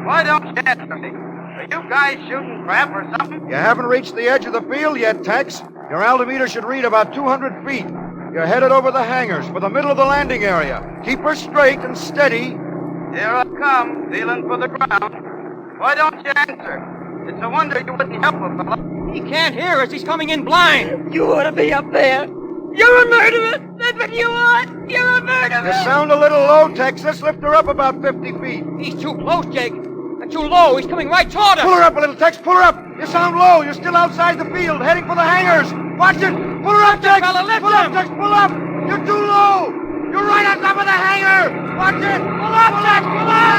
Why don't you answer me? Are you guys shooting crap or something? You haven't reached the edge of the field yet, Tex. Your altimeter should read about 200 feet. You're headed over the hangars for the middle of the landing area. Keep her straight and steady. Here I come, feeling for the ground. Why don't you answer? It's a wonder you wouldn't help a fella. He can't hear us. He's coming in blind. You ought to be up there. You're a murderer. That's what you are. You're a murderer. You sound a little low, Tex. Let's lift her up about 50 feet. He's too close, Jake. And too low. He's coming right toward us. Pull her up a little, Tex. Pull her up. You sound low. You're still outside the field, heading for the hangars. Watch it. Pull her up, Tex. Fella, lift pull him. Up, Tex. Pull up. You're too low. You're right on top of the hangar. Watch it. Pull up, Tex. Pull up.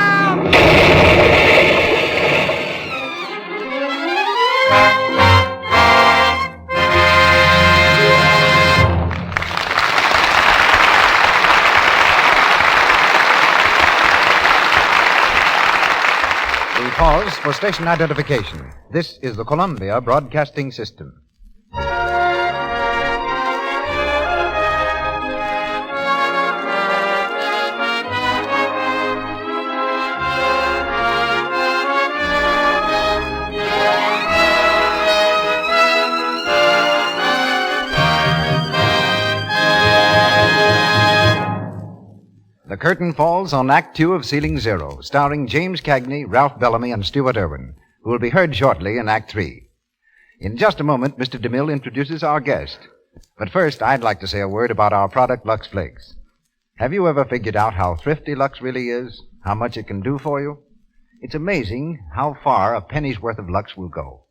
Pause for station identification. This is the Columbia Broadcasting System. The curtain falls on Act 2 of Ceiling Zero, starring James Cagney, Ralph Bellamy, and Stuart Irwin, who will be heard shortly in Act 3. In just a moment, Mr. DeMille introduces our guest. But first, I'd like to say a word about our product, Lux Flakes. Have you ever figured out how thrifty Lux really is? How much it can do for you? It's amazing how far a penny's worth of Lux will go.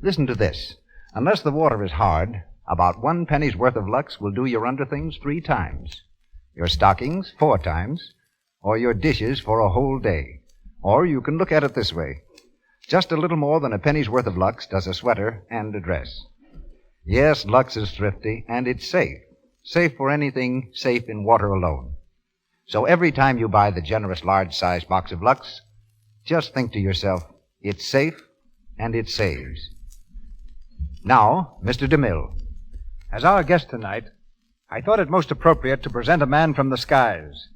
Listen to this. Unless the water is hard, about 1 penny's worth of Lux will do your underthings 3 times. Your stockings 4 times, or your dishes for a whole day. Or you can look at it this way. Just a little more than a penny's worth of Lux does a sweater and a dress. Yes, Lux is thrifty, and it's safe. Safe for anything safe in water alone. So every time you buy the generous large-size box of Lux, just think to yourself, it's safe and it saves. Now, Mr. DeMille. As our guest tonight, I thought it most appropriate to present a man from the skies.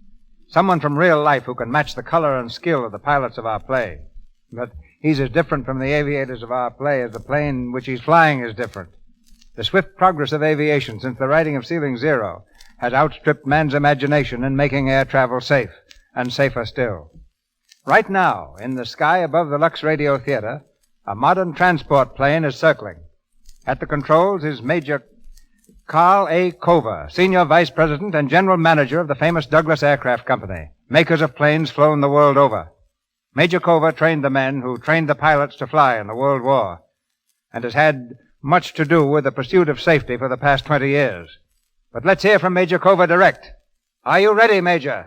Someone from real life who can match the color and skill of the pilots of our play. But he's as different from the aviators of our play as the plane which he's flying is different. The swift progress of aviation since the writing of Ceiling Zero has outstripped man's imagination in making air travel safe, and safer still. Right now, in the sky above the Lux Radio Theater, a modern transport plane is circling. At the controls is Major Carl A. Cover, Senior Vice President and General Manager of the famous Douglas Aircraft Company, makers of planes flown the world over. Major Cover trained the men who trained the pilots to fly in the World War, and has had much to do with the pursuit of safety for the past 20 years. But let's hear from Major Cover direct. Are you ready, Major?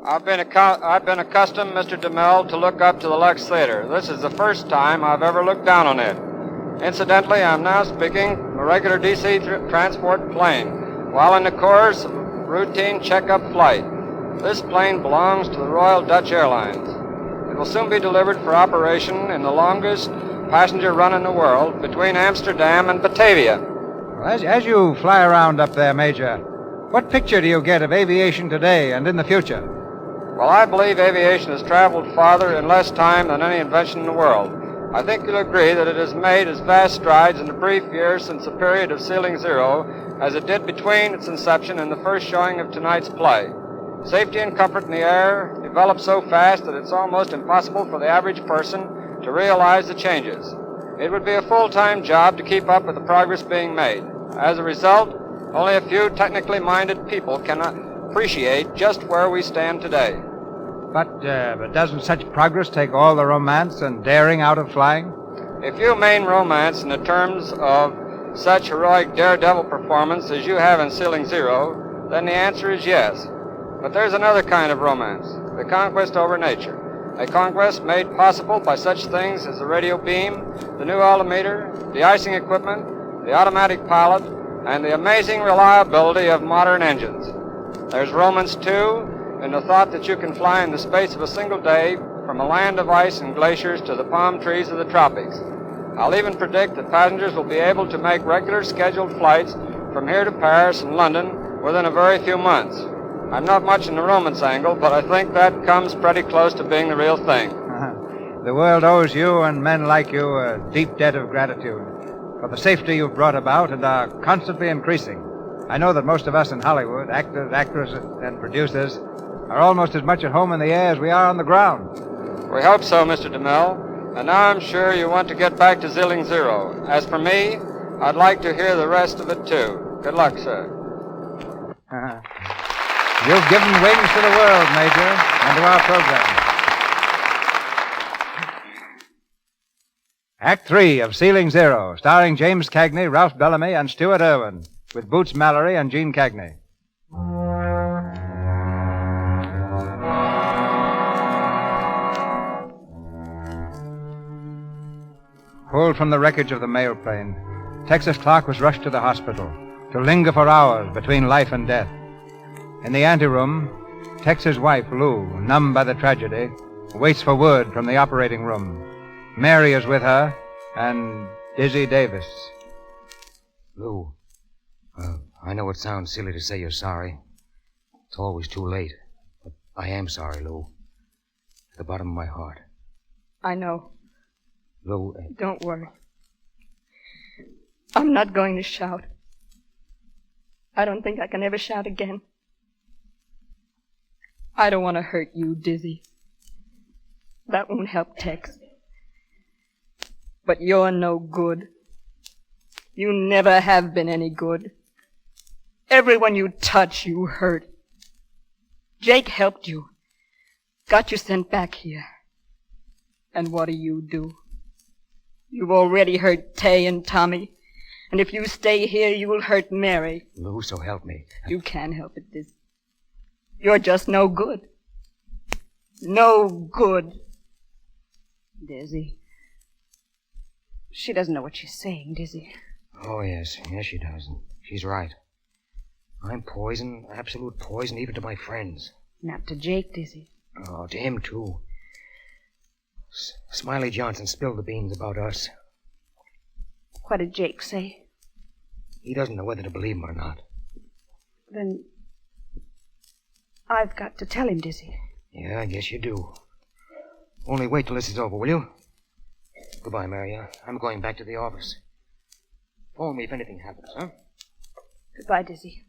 I've been accustomed, Mr. DeMille, to look up to the Lux Theater. This is the first time I've ever looked down on it. Incidentally, I'm now speaking a regular DC transport plane, while in the course of routine checkup flight. This plane belongs to the Royal Dutch Airlines. It will soon be delivered for operation in the longest passenger run in the world between Amsterdam and Batavia. Well, as you fly around up there, Major, what picture do you get of aviation today and in the future? Well, I believe aviation has traveled farther in less time than any invention in the world. I think you'll agree that it has made as vast strides in the brief years since the period of Ceiling Zero as it did between its inception and the first showing of tonight's play. Safety and comfort in the air develop so fast that it's almost impossible for the average person to realize the changes. It would be a full-time job to keep up with the progress being made. As a result, only a few technically minded people can appreciate just where we stand today. But doesn't such progress take all the romance and daring out of flying? If you mean romance in the terms of such heroic daredevil performance as you have in Ceiling Zero, then the answer is yes. But there's another kind of romance, the conquest over nature. A conquest made possible by such things as the radio beam, the new altimeter, the icing equipment, the automatic pilot, and the amazing reliability of modern engines. There's romance, too, in the thought that you can fly in the space of a single day from a land of ice and glaciers to the palm trees of the tropics. I'll even predict that passengers will be able to make regular scheduled flights from here to Paris and London within a very few months. I'm not much in the romance angle, but I think that comes pretty close to being the real thing. The world owes you and men like you a deep debt of gratitude for the safety you've brought about and are constantly increasing. I know that most of us in Hollywood, actors, actresses, and producers, are almost as much at home in the air as we are on the ground. We hope so, Mr. DeMille. And now I'm sure you want to get back to Zilling Zero. As for me, I'd like to hear the rest of it, too. Good luck, sir. You've given wings to the world, Major, and to our program. Act 3 of Ceiling Zero, starring James Cagney, Ralph Bellamy, and Stuart Irwin, with Boots Mallory and Gene Cagney. Pulled from the wreckage of the mailplane, Texas Clark was rushed to the hospital to linger for hours between life and death. In the anteroom, Tex's wife, Lou, numb by the tragedy, waits for word from the operating room. Mary is with her, and Dizzy Davis. Lou, I know it sounds silly to say you're sorry. It's always too late. But I am sorry, Lou. To the bottom of my heart. I know. Lou... Don't worry. I'm not going to shout. I don't think I can ever shout again. I don't want to hurt you, Dizzy. That won't help Tex. But you're no good. You never have been any good. Everyone you touch, you hurt. Jake helped you. Got you sent back here. And what do? You've already hurt Tay and Tommy. And if you stay here, you will hurt Mary. Lou, so help me. You can't help it, Dizzy. You're just no good. No good. Dizzy. She doesn't know what she's saying, Dizzy. Oh, yes. Yes, she does. And she's right. I'm poison, absolute poison, even to my friends. Not to Jake, Dizzy. Oh, to him, too. Smiley Johnson spilled the beans about us. What did Jake say? He doesn't know whether to believe him or not. Then I've got to tell him, Dizzy. Yeah, I guess you do. Only wait till this is over, will you? Goodbye, Mary. I'm going back to the office. Phone me if anything happens, huh? Goodbye, Dizzy.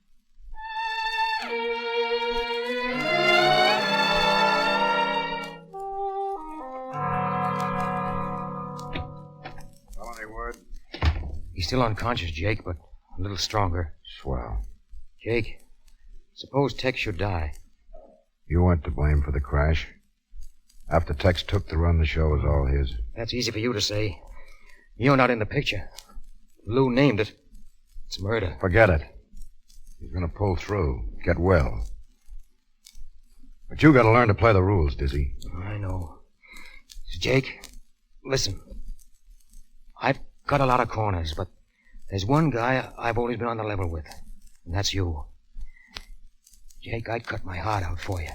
Tell any word? He's still unconscious, Jake, but a little stronger. Swell. Jake, suppose Tex should die. You weren't to blame for the crash. After Tex took the run, the show was all his. That's easy for you to say. You're not in the picture. Lou named it. It's murder. Forget it. He's going to pull through, get well. But you got to learn to play the rules, Dizzy. I know. Jake, listen. I've cut a lot of corners, but there's one guy I've always been on the level with, and that's you. Jake, I'd cut my heart out for you.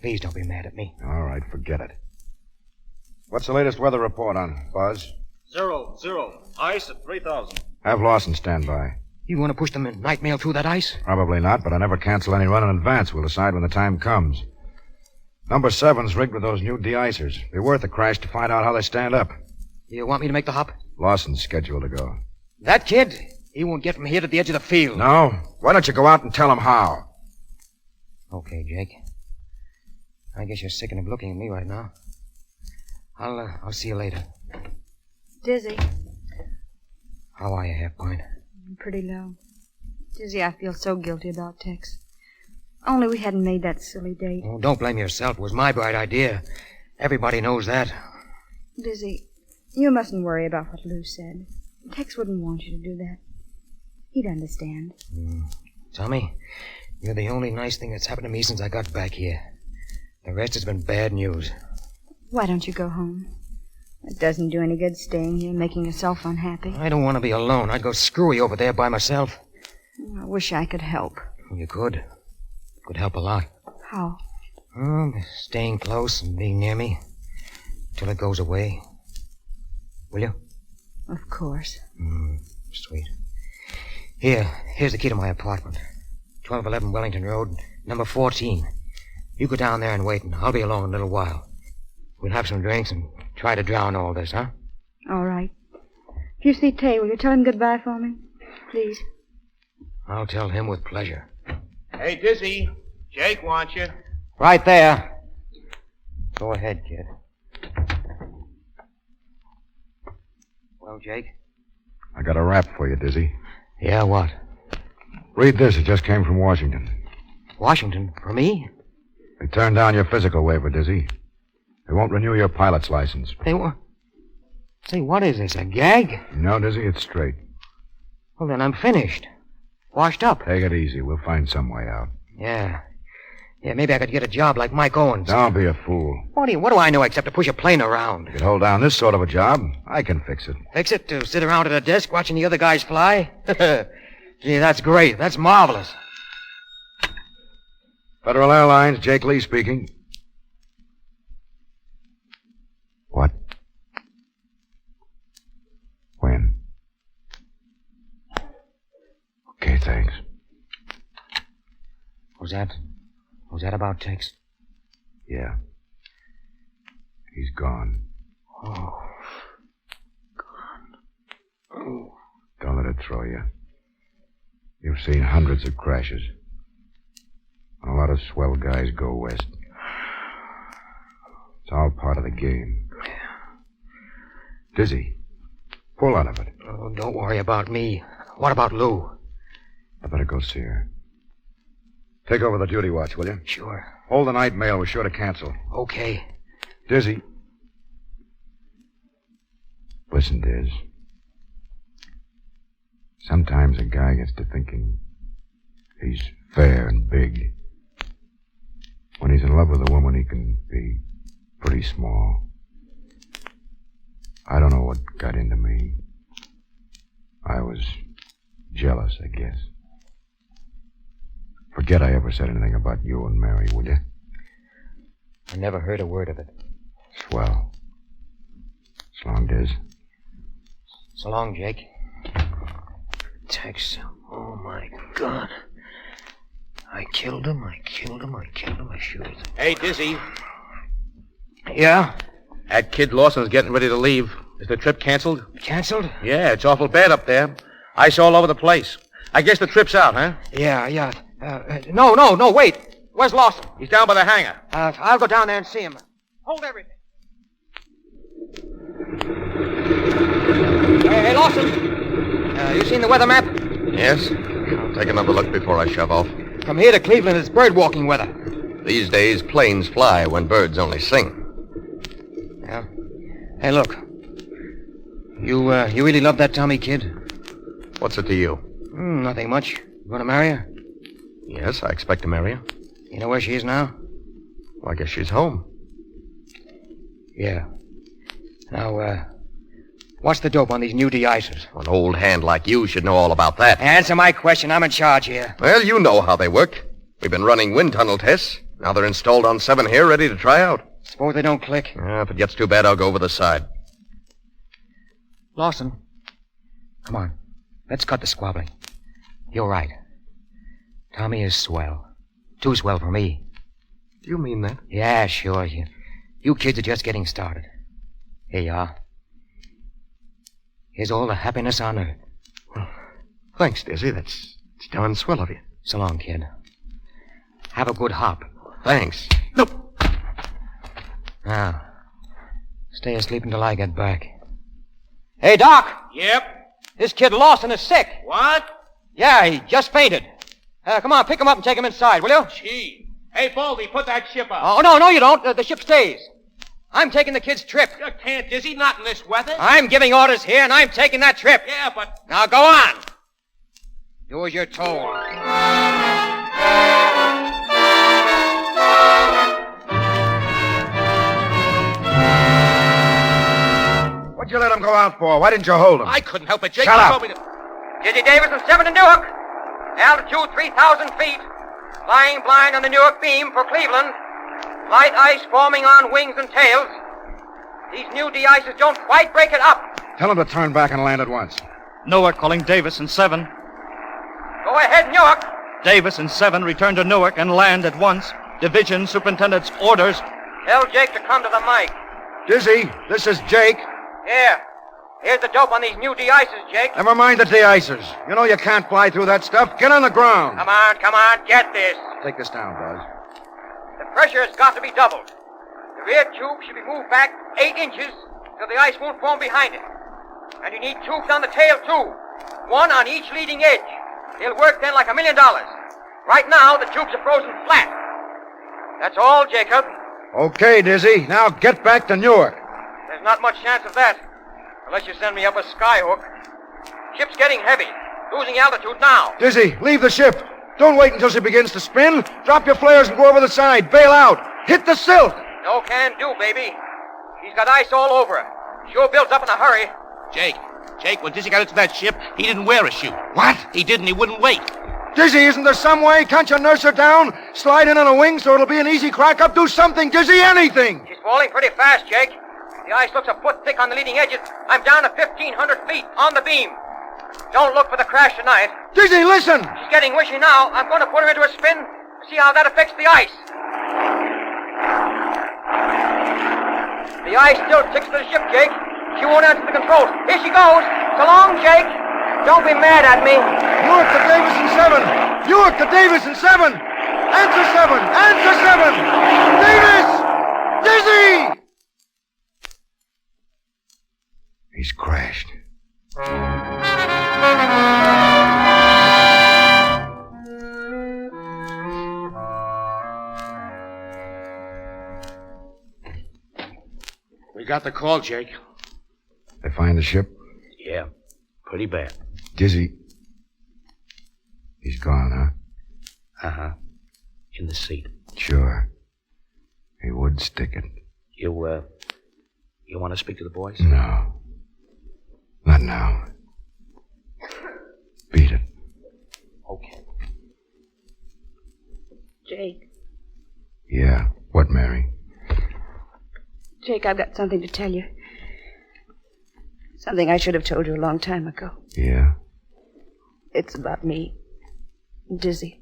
Please don't be mad at me. All right, forget it. What's the latest weather report on, Buzz? 0. Ice at 3,000. Have Lawson stand by. You want to push the night mail through that ice? Probably not, but I never cancel any run in advance. We'll decide when the time comes. Number 7's rigged with those new de-icers. Be worth a crash to find out how they stand up. You want me to make the hop? Lawson's scheduled to go. That kid? He won't get from here to the edge of the field. No? Why don't you go out and tell him how? Okay, Jake. I guess you're sickened of looking at me right now. I'll see you later. Dizzy. How are you, Half-Pint? I'm pretty low. Dizzy, I feel so guilty about Tex. Only we hadn't made that silly date. Oh, don't blame yourself. It was my bright idea. Everybody knows that. Dizzy, You mustn't worry about what Lou said. Tex wouldn't want you to do that. He'd understand. Tommy, you're the only nice thing that's happened to me since I got back here. The rest has been bad news. Why don't you go home? It doesn't do any good staying here, making yourself unhappy. I don't want to be alone. I'd go screwy over there by myself. I wish I could help. You could. Could help a lot. How? Staying close and being near me till it goes away. Will you? Of course. Sweet. Here's the key to my apartment. 1211 Wellington Road, number 14. You go down there and wait, and I'll be along in a little while. We'll have some drinks and try to drown all this, huh? All right. If you see Tay, will you tell him goodbye for me? Please. I'll tell him with pleasure. Hey, Dizzy. Jake wants you. Right there. Go ahead, kid. Well, Jake? I got a rap for you, Dizzy. Yeah, what? Read this. It just came from Washington. Washington? For me? They turned down your physical waiver, Dizzy. They won't renew your pilot's license. They won't? Say, what is this, a gag? No, Dizzy, it's straight. Well, then I'm finished. Washed up. Take it easy. We'll find some way out. Yeah, maybe I could get a job like Mike Owens. Don't be a fool. What do I know except to push a plane around? You could hold down this sort of a job. I can fix it. Fix it? To sit around at a desk watching the other guys fly? Gee, that's great. That's marvelous. Federal Airlines, Jake Lee speaking. What? When? Okay, thanks. Was that about Tex? Yeah. He's gone. Oh. Don't let it throw you. You've seen hundreds of crashes. A lot of swell guys go west. It's all part of the game. Dizzy, pull out of it. Oh, don't worry about me. What about Lou? I better go see her. Take over the duty watch, will you? Sure. Hold the night mail. We're sure to cancel. Okay. Dizzy. Listen, Diz. Sometimes a guy gets to thinking he's fair and big. When he's in love with a woman, he can be pretty small. I don't know what got into me. I was jealous, I guess. Forget I ever said anything about you and Mary, will you? I never heard a word of it. Swell. So long, Diz. So long, Jake. Tex. Oh, my God. I killed him. I shoot him. Hey, Dizzy. Yeah? That kid Lawson's getting ready to leave. Is the trip canceled? Canceled? Yeah, it's awful bad up there. Ice all over the place. I guess the trip's out, huh? Yeah. No, wait. Where's Lawson? He's down by the hangar. I'll go down there and see him. Hold everything. Hey, Lawson. You seen the weather map? Yes. I'll take another look before I shove off. From here to Cleveland, it's bird walking weather. These days, planes fly when birds only sing. Yeah. Hey, look. You really love that Tommy kid? What's it to you? Nothing much. You going to marry her? Yes, I expect to marry her. You know where she is now? Well, I guess she's home. Yeah. Now, what's the dope on these new de-icers? An old hand like you should know all about that. Answer my question. I'm in charge here. Well, you know how they work. We've been running wind tunnel tests. Now they're installed on 7 here, ready to try out. Suppose they don't click. If it gets too bad, I'll go over the side. Lawson, come on. Let's cut the squabbling. You're right. Tommy is swell. Too swell for me. Do you mean that? Yeah, sure. You kids are just getting started. Here you are. Here's all the happiness on earth. Well, thanks, Dizzy. That's darn swell of you. So long, kid. Have a good hop. Thanks. Nope. Now, stay asleep until I get back. Hey, Doc! Yep? This kid Lawson is sick. What? Yeah, he just fainted. Come on, pick him up and take him inside, will you? Gee. Hey, Baldy, put that ship up. Oh, no, you don't. The ship stays. I'm taking the kids' trip. You can't, Dizzy, not in this weather. I'm giving orders here, and I'm taking that trip. Yeah, but... Now go on. Do as you're told. What'd you let him go out for? Why didn't you hold him? I couldn't help it, Jake. Shut You up. told me to... Dizzy Davis and 7 to Newark. Altitude 3,000 feet. Flying blind on the Newark beam for Cleveland. Light ice forming on wings and tails. These new de-ices don't quite break it up. Tell him to turn back and land at once. Newark calling Davis in 7. Go ahead, Newark. Davis in 7 return to Newark and land at once. Division Superintendent's orders. Tell Jake to come to the mic. Dizzy, this is Jake. Here. Here's the dope on these new de-ices, Jake. Never mind the de-icers. You know you can't fly through that stuff. Get on the ground. Come on, get this. Take this down, Buzz. The pressure has got to be doubled. The rear tube should be moved back 8 inches so the ice won't form behind it. And you need tubes on the tail, too. One on each leading edge. They'll work then like $1 million. Right now, the tubes are frozen flat. That's all, Jacob. Okay, Dizzy. Now get back to Newark. There's not much chance of that. Unless you send me up a skyhook. Ship's getting heavy. Losing altitude now. Dizzy, leave the ship. Don't wait until she begins to spin. Drop your flares and go over the side. Bail out. Hit the silk. No can do, baby. She's got ice all over her. Sure built up in a hurry. Jake, when Dizzy got into that ship, he didn't wear a chute. What? He didn't. He wouldn't wait. Dizzy, isn't there some way? Can't you nurse her down? Slide in on a wing so it'll be an easy crack up? Do something, Dizzy, anything. She's falling pretty fast, Jake. The ice looks a foot thick on the leading edges. I'm down to 1,500 feet on the beam. Don't look for the crash tonight. Dizzy, listen! She's getting wishy now. I'm going to put her into a spin to see how that affects the ice. The ice still sticks to the ship, Jake. She won't answer the controls. Here she goes. So long, Jake. Don't be mad at me. Newark to Davis in 7. Newark to Davis in 7. Answer 7. Answer 7. Davis! Dizzy! He's crashed. We got the call, Jake. They find the ship? Yeah, pretty bad. Dizzy. He's gone, huh? Uh-huh. In the seat. Sure. He would stick it. You want to speak to the boys? No. Not now. Beat it. Okay. Jake. Yeah. What, Mary? Jake, I've got something to tell you. Something I should have told you a long time ago. Yeah? It's about me. Dizzy.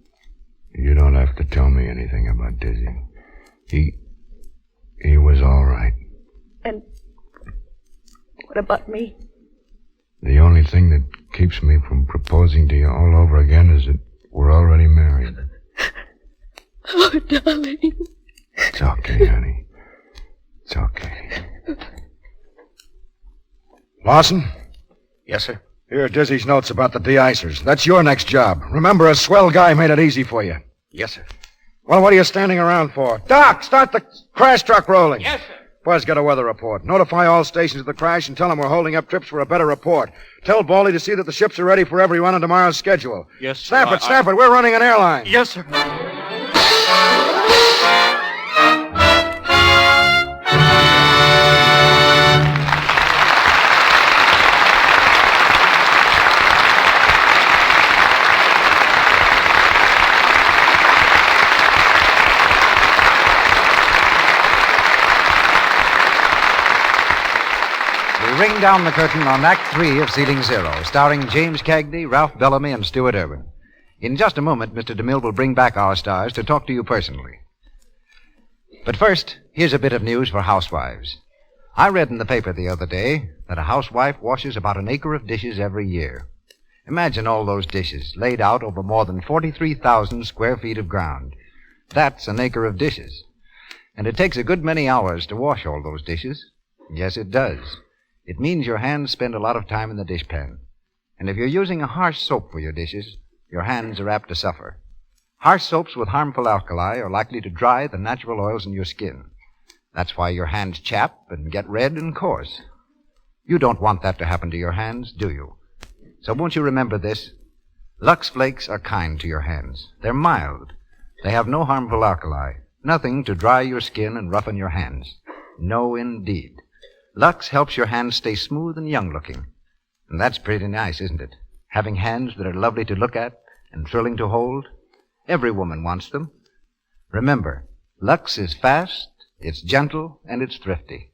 You don't have to tell me anything about Dizzy. He was all right. And what about me? The only thing that keeps me from proposing to you all over again is that we're already married. Oh, darling. It's okay, honey. It's okay. Lawson? Yes, sir? Here are Dizzy's notes about the de-icers. That's your next job. Remember, a swell guy made it easy for you. Yes, sir. Well, what are you standing around for? Doc, start the crash truck rolling. Yes, sir. Buzz, get a weather report. Notify all stations of the crash and tell them we're holding up trips for a better report. Tell Baldy to see that the ships are ready for every run on tomorrow's schedule. Yes, sir. Snap it. We're running an airline. Yes, sir. Ring down the curtain on Act 3 of Ceiling Zero, starring James Cagney, Ralph Bellamy, and Stuart Irwin. In just a moment, Mr. DeMille will bring back our stars to talk to you personally. But first, here's a bit of news for housewives. I read in the paper the other day that a housewife washes about an acre of dishes every year. Imagine all those dishes laid out over more than 43,000 square feet of ground. That's an acre of dishes. And it takes a good many hours to wash all those dishes. Yes, it does. It means your hands spend a lot of time in the dishpan. And if you're using a harsh soap for your dishes, your hands are apt to suffer. Harsh soaps with harmful alkali are likely to dry the natural oils in your skin. That's why your hands chap and get red and coarse. You don't want that to happen to your hands, do you? So won't you remember this? Lux Flakes are kind to your hands. They're mild. They have no harmful alkali, nothing to dry your skin and roughen your hands. No, indeed. Lux helps your hands stay smooth and young-looking. And that's pretty nice, isn't it? Having hands that are lovely to look at and thrilling to hold. Every woman wants them. Remember, Lux is fast, it's gentle, and it's thrifty.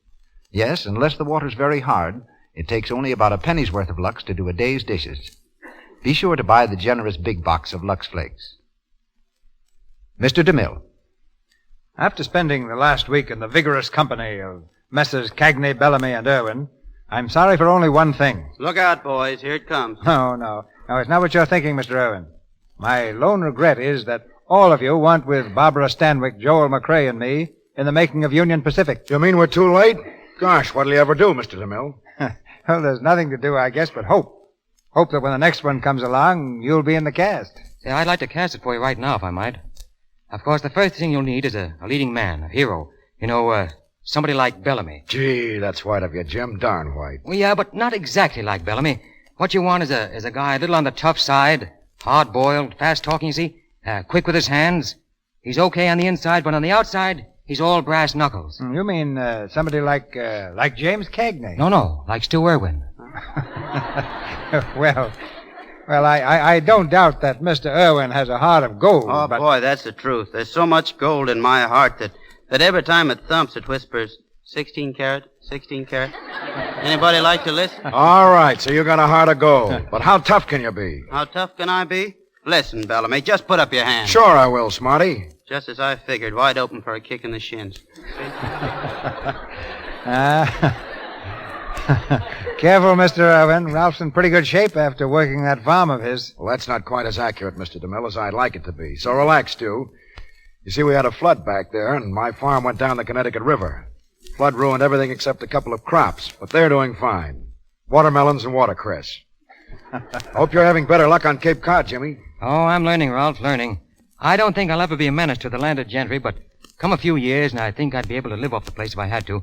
Yes, unless the water's very hard, it takes only about a penny's worth of Lux to do a day's dishes. Be sure to buy the generous big box of Lux Flakes. Mr. DeMille. After spending the last week in the vigorous company of Messrs. Cagney, Bellamy, and Irwin, I'm sorry for only one thing. Look out, boys. Here it comes. No, it's not what you're thinking, Mr. Irwin. My lone regret is that all of you want with Barbara Stanwyck, Joel McRae, and me in the making of Union Pacific. You mean we're too late? Gosh, what'll you ever do, Mr. DeMille? Well, there's nothing to do, I guess, but hope. Hope that when the next one comes along, you'll be in the cast. Yeah, I'd like to cast it for you right now, if I might. Of course, the first thing you'll need is a leading man, a hero. Somebody like Bellamy. Gee, that's white of you, Jim. Darn white. Well, yeah, but not exactly like Bellamy. What you want is a guy a little on the tough side, hard-boiled, fast-talking, you see, quick with his hands. He's okay on the inside, but on the outside, he's all brass knuckles. You mean somebody like James Cagney? No, like Stu Irwin. Well, I don't doubt that Mr. Irwin has a heart of gold. Oh, but... boy, that's the truth. There's so much gold in my heart that every time it thumps, it whispers, 16 carat, 16 carat. Anybody like to listen? All right, so you got a heart of gold. But how tough can you be? How tough can I be? Listen, Bellamy, just put up your hand. Sure I will, Smarty. Just as I figured, wide open for a kick in the shins. Careful, Mr. Irwin. Ralph's in pretty good shape after working that farm of his. Well, that's not quite as accurate, Mr. DeMille, as I'd like it to be. So relax, Stu. You see, we had a flood back there, and my farm went down the Connecticut River. Flood ruined everything except a couple of crops, but they're doing fine. Watermelons and watercress. Hope you're having better luck on Cape Cod, Jimmy. Oh, I'm learning, Ralph, learning. I don't think I'll ever be a menace to the landed gentry, but come a few years, and I think I'd be able to live off the place if I had to.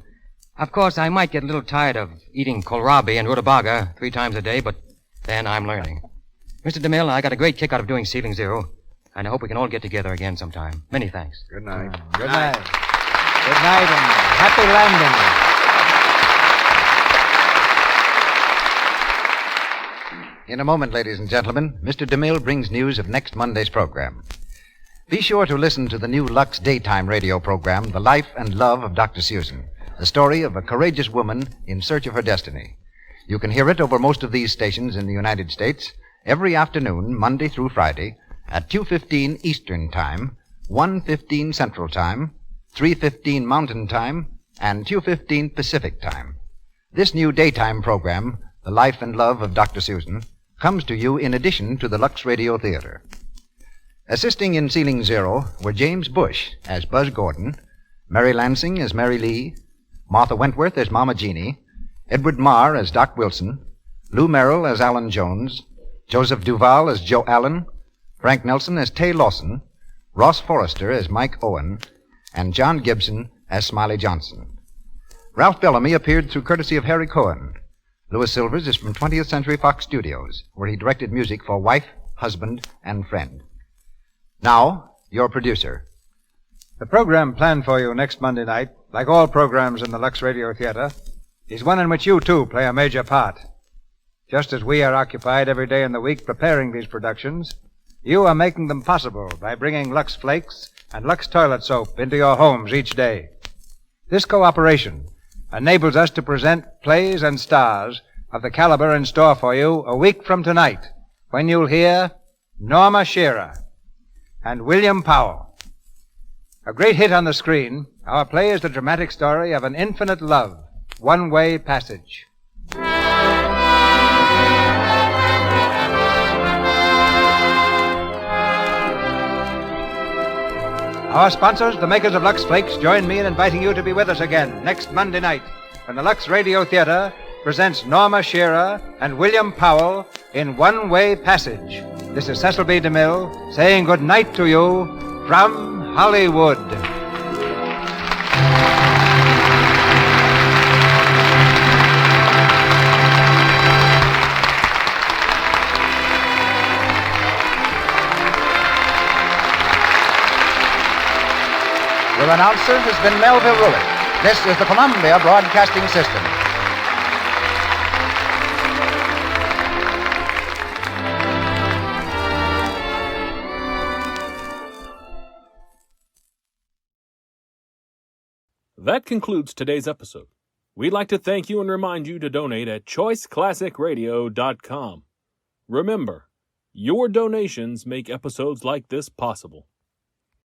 Of course, I might get a little tired of eating kohlrabi and rutabaga 3 times a day, but then I'm learning. Mr. DeMille, I got a great kick out of doing Ceiling Zero, and I hope we can all get together again sometime. Many thanks. Good night. Good night. Good night and happy landing. In a moment, ladies and gentlemen, Mr. DeMille brings news of next Monday's program. Be sure to listen to the new Lux daytime radio program, The Life and Love of Dr. Susan, the story of a courageous woman in search of her destiny. You can hear it over most of these stations in the United States every afternoon, Monday through Friday, at 2:15 Eastern Time, 1:15 Central Time, 3:15 Mountain Time, and 2:15 Pacific Time. This new daytime program, The Life and Love of Dr. Susan, comes to you in addition to the Lux Radio Theater. Assisting in Ceiling Zero were James Bush as Buzz Gordon, Mary Lansing as Mary Lee, Martha Wentworth as Mama Jeannie, Edward Marr as Doc Wilson, Lou Merrill as Alan Jones, Joseph Duval as Joe Allen, Frank Nelson as Tay Lawson, Ross Forrester as Mike Owen, and John Gibson as Smiley Johnson. Ralph Bellamy appeared through courtesy of Harry Cohen. Louis Silvers is from 20th Century Fox Studios, where he directed music for Wife, Husband, and Friend. Now, your producer. The program planned for you next Monday night, like all programs in the Lux Radio Theater, is one in which you, too, play a major part. Just as we are occupied every day in the week preparing these productions, you are making them possible by bringing Lux Flakes and Lux Toilet Soap into your homes each day. This cooperation enables us to present plays and stars of the caliber in store for you a week from tonight, when you'll hear Norma Shearer and William Powell. A great hit on the screen, our play is the dramatic story of an infinite love, one-way passage. Our sponsors, the makers of Lux Flakes, join me in inviting you to be with us again next Monday night when the Lux Radio Theater presents Norma Shearer and William Powell in One-Way Passage. This is Cecil B. DeMille saying good night to you from Hollywood. Your announcer has been Melville Ruick. This is the Columbia Broadcasting System. That concludes today's episode. We'd like to thank you and remind you to donate at choiceclassicradio.com. Remember, your donations make episodes like this possible.